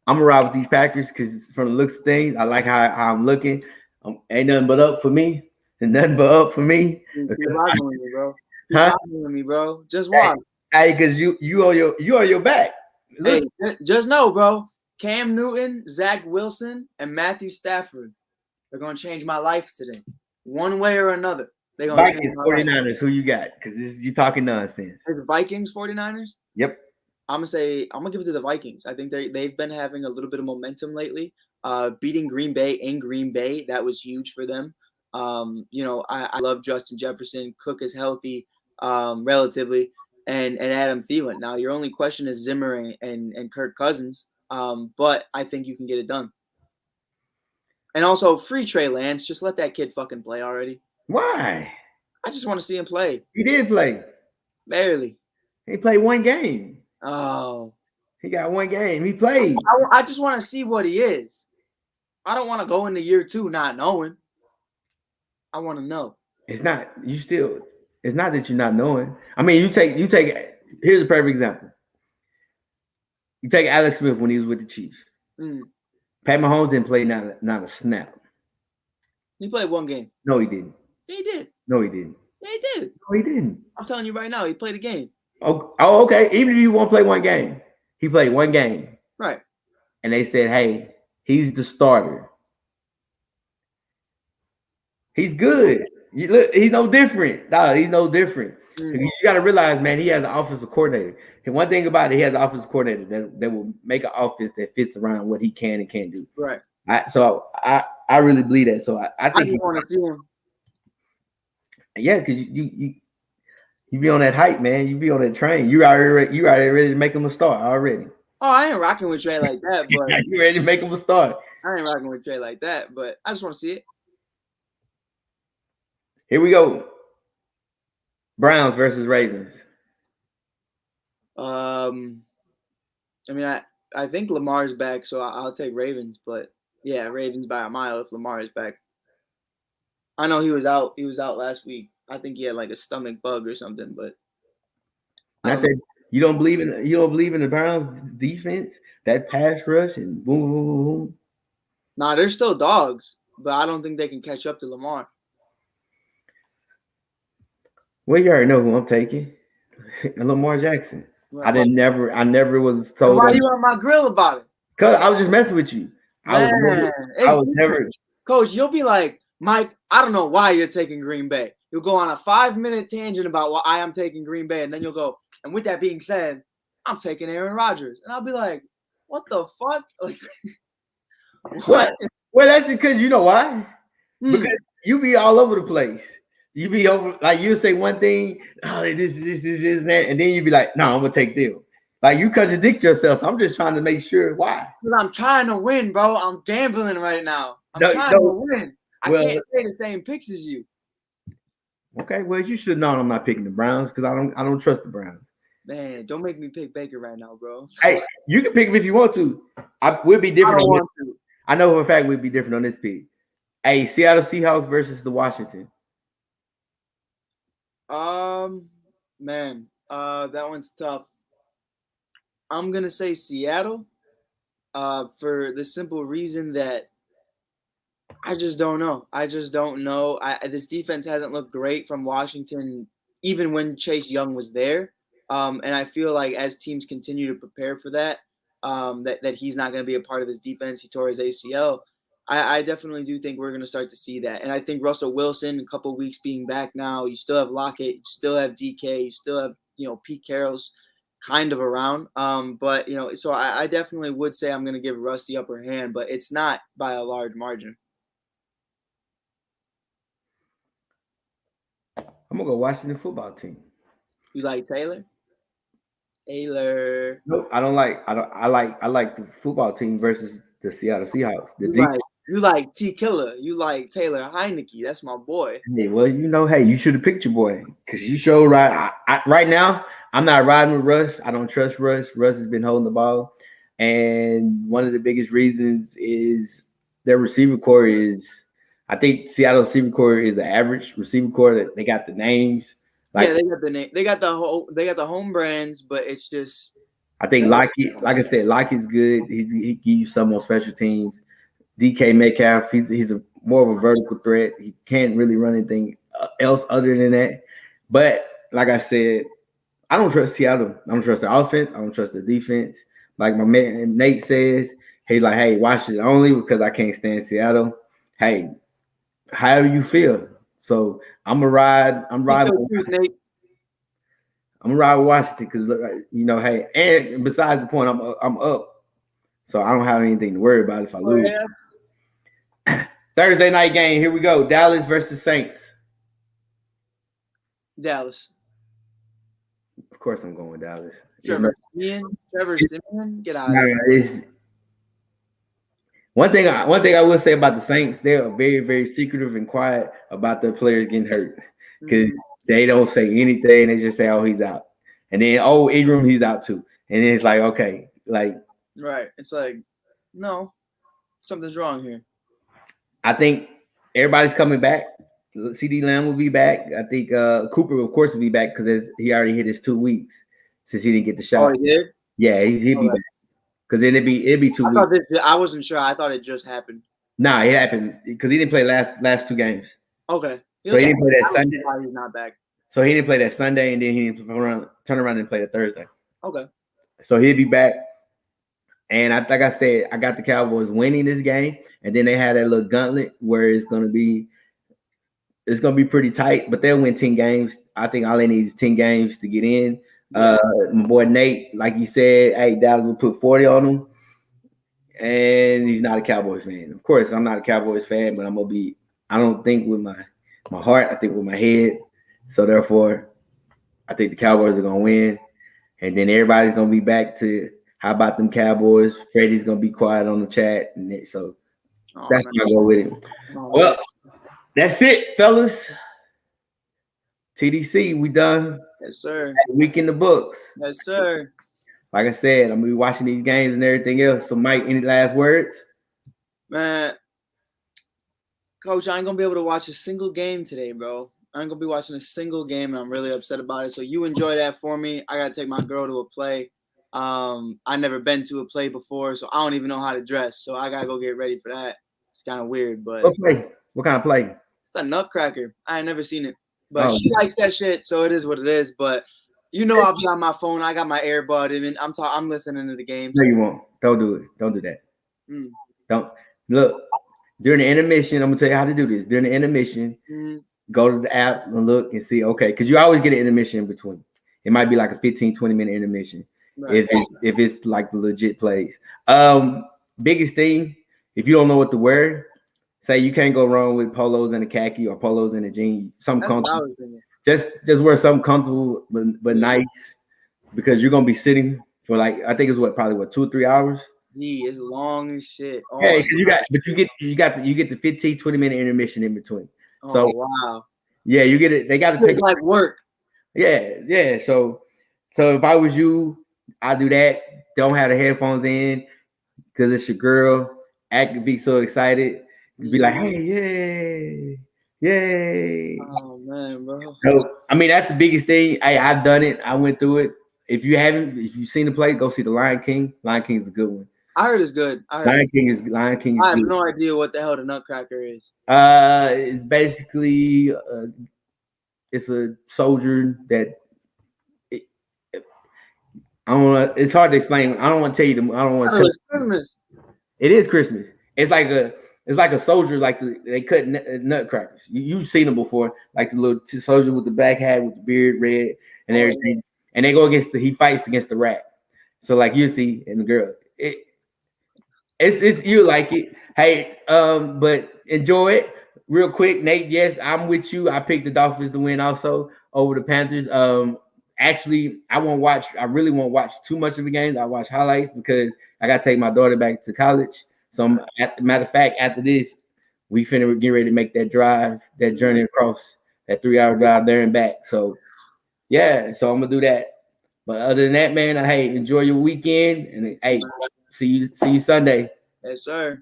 I'm gonna ride with these Packers because from the looks of things, I like how I'm looking. Ain't nothing but up for me. And nothing but up for me. Keep rocking with me, bro. Keep rocking with me, bro. Just watch. Hey, because you on your back. Look. Hey, just know, bro. Cam Newton, Zach Wilson, and Matthew Stafford are going to change my life today. One way or another. They're going to change Vikings, my life. 49ers, who you got? Because you talking nonsense. The Vikings, 49ers? Yep. I'm going to give it to the Vikings. I think they've been having a little bit of momentum lately. Beating Green Bay in Green Bay, that was huge for them. I love Justin Jefferson. Cook is healthy, relatively, and Adam Thielen. Now, your only question is Zimmer and Kirk Cousins, but I think you can get it done. And also, free Trey Lance. Just let that kid fucking play already. Why? I just want to see him play. He did play. Barely. He played one game. Oh. He got one game. He played. I just want to see what he is. I don't want to go into year 2 not knowing. I want to know. It's not that you're not knowing. I mean, you take here's a perfect example. You take Alex Smith when he was with the Chiefs. Pat Mahomes didn't play not a snap. He played one game. No, he didn't. He did. No, he didn't. Yeah, he did. No, he didn't. I'm telling you right now, he played a game. Oh, okay. Even if you won't play one game, he played one game. Right. And they said, hey, he's the starter. He's good. Look, he's no different. No, he's no different. You got to realize, man, he has an offensive coordinator. And one thing about it, he has an offensive coordinator that will make an offense that fits around what he can and can't do. Right. I really believe that. So I think you want to see him. Yeah, because you be on that hype, man. You be on that train. You already ready to make him a star already. Oh, I ain't rocking with Trey like that, but you ready to make him a star. I ain't rocking with Trey like that, but I just want to see it. Here we go. Browns versus Ravens. I mean, I think Lamar's back, so I'll take Ravens, but yeah, Ravens by a mile if Lamar is back. I know he was out. He was out last week. I think he had like a stomach bug or something, but not that you don't believe in the Browns defense, that pass rush and boom, boom, boom, boom. Nah, they're still dogs, but I don't think they can catch up to Lamar. Well, you already know who I'm taking. Lamar Jackson. Right. I never was told. Why you on my grill about it? Cause I was just messing with you. I was never. Coach, you'll be like, Mike, I don't know why you're taking Green Bay. You'll go on a 5-minute tangent about why I am taking Green Bay, and then you'll go, and with that being said, I'm taking Aaron Rodgers. And I'll be like, what the fuck? Like, what? Well, that's because you know why? Because you be all over the place. You be over, like you say one thing, oh, this, that, and then you be like, no, I'm gonna take them. Like you contradict yourself. So I'm just trying to make sure why. Because I'm trying to win, bro. I'm gambling right now. I'm trying to win. I can't say the same picks as you. Okay, well, you should have known I'm not picking the Browns because I don't trust the Browns. Man, don't make me pick Baker right now, bro. Hey, you can pick him if you want to. We'll be different. I know for a fact we'll be different on this pick. Hey, Seattle Seahawks versus the Washington. Man, that one's tough. I'm gonna say Seattle, for the simple reason that I just don't know. This defense hasn't looked great from Washington, even when Chase Young was there. And I feel like as teams continue to prepare for that, that he's not going to be a part of this defense. He tore his ACL. I definitely do think we're going to start to see that. And I think Russell Wilson, a couple of weeks being back now, you still have Lockett, you still have DK, you still have, Pete Carroll's kind of around. But, so I definitely would say I'm going to give Russ the upper hand, but it's not by a large margin. I'm going to go Washington football team. You like Taylor? Taylor. Nope, I don't like. I like the football team versus the Seattle Seahawks. You like T. Killer. You like Taylor Heineke. That's my boy. Yeah, well, hey, you should have picked your boy because you showed right. Right now, I'm not riding with Russ. I don't trust Russ. Russ has been holding the ball, and one of the biggest reasons is their receiver core is. I think Seattle receiver core is an average receiver core. That they got the names. Like, yeah, they got the name. They got the home brands, but it's just. I think Lockett, like I said, Lockett's good. He gives you some on special teams. DK Metcalf, he's a more of a vertical threat. He can't really run anything else other than that. But like I said, I don't trust Seattle. I don't trust the offense. I don't trust the defense. Like my man Nate says, He's like, hey, watch it only because I can't stand Seattle. Hey, however you feel. So I'm gonna ride. I'm riding. Nate. I'm gonna ride with Washington because hey, and besides the point, I'm up, so I don't have anything to worry about if I lose. Yeah. Thursday night game. Here we go. Dallas versus Saints. Dallas. Of course, I'm going with Dallas. Trevor Simeon, get out of here. One thing I will say about the Saints, they are very, very secretive and quiet about their players getting hurt because they don't say anything. They just say, "Oh, he's out," and then, "Oh, Ingram, he's out too," and then it's like, okay, like right. It's like, no, something's wrong here. I think everybody's coming back. CD Lamb will be back. I think Cooper, of course, will be back because he already hit his 2 weeks since he didn't get the shot. Oh, he did? Yeah, he'll be back because then it'd be 2 weeks. I wasn't sure. I thought it just happened. Nah, it happened because he didn't play last 2 games. Okay. So he didn't play that Sunday. Why he's not back? So he didn't play that Sunday, and then he didn't turn around and play the Thursday. Okay. So he'll be back. And like I said, I got the Cowboys winning this game, and then they had that little gauntlet where it's gonna be pretty tight, but they'll win 10 games. I think all they need is 10 games to get in. My boy Nate, like you said, hey, Dallas will put 40 on him, and he's not a Cowboys fan. Of course, I'm not a Cowboys fan, but I'm gonna be. I don't think with my heart, I think with my head. So therefore, I think the Cowboys are gonna win, and then everybody's gonna be back to. How about them Cowboys? Freddie's gonna be quiet on the chat, and so that's why I go with it. Well, that's it, fellas. TDC, we done. Yes, sir. Week in the books. Yes, sir. Like I said, I'm gonna be watching these games and everything else. So, Mike, any last words? Man, Coach, I ain't gonna be able to watch a single game today, bro. I ain't gonna be watching a single game, and I'm really upset about it. So you enjoy that for me. I gotta take my girl to a play. I never been to a play before, so I don't even know how to dress. So I gotta go get ready for that. It's kind of weird, but what kind of play? It's a Nutcracker. I ain't never seen it, but she likes that shit, so it is what it is. But I'll be on my phone. I got my earbud in, and I'm listening to the game. No, you won't. Don't do it. Don't do that. Don't look during the intermission. I'm gonna tell you how to do this. During the intermission, go to the app and look and see. Okay, because you always get an intermission in between. It might be like a 15-20 minute intermission. Right. If it's like the legit plays. Biggest thing, if you don't know what to wear, say you can't go wrong with polos and a khaki or polos and a jean. Something comfortable. Just wear something comfortable but nice, because you're gonna be sitting for like I think it's probably 2 or 3 hours. Yeah, it's long as shit. Oh, yeah, because you get the 15-20 minute intermission in between. Oh, so wow. Yeah, you get it. They got to take like work. Yeah. So if I was you, I do that. Don't have the headphones in because it's your girl. Act to be so excited. Be like, hey, yay. Oh man, bro. So I mean, that's the biggest thing. Hey, I've done it. I went through it. If you've seen the play, go see the Lion King. Lion King is a good one. I heard it's good. Lion King is I have good. no idea what the hell the Nutcracker is. It's basically it's a soldier that. I don't want. It's hard to explain. I don't want to tell you. I don't want to tell. It's Christmas. It is Christmas. It's like a soldier. Like they cut nutcrackers. You've seen them before. Like the little soldier with the black hat with the beard, red, and everything. Yeah. And they go against he fights against the rat. So like you see, and the girl, it's you like it. Hey, but enjoy it real quick, Nate. Yes, I'm with you. I picked the Dolphins to win also over the Panthers. Actually, I really won't watch too much of the games. I watch highlights because I got to take my daughter back to college. So, matter of fact, after this, we finna get ready to make that drive, that journey across that 3-hour drive there and back. So, yeah, so I'm gonna do that. But other than that, man, hey, enjoy your weekend, and hey, see you Sunday. Yes, sir.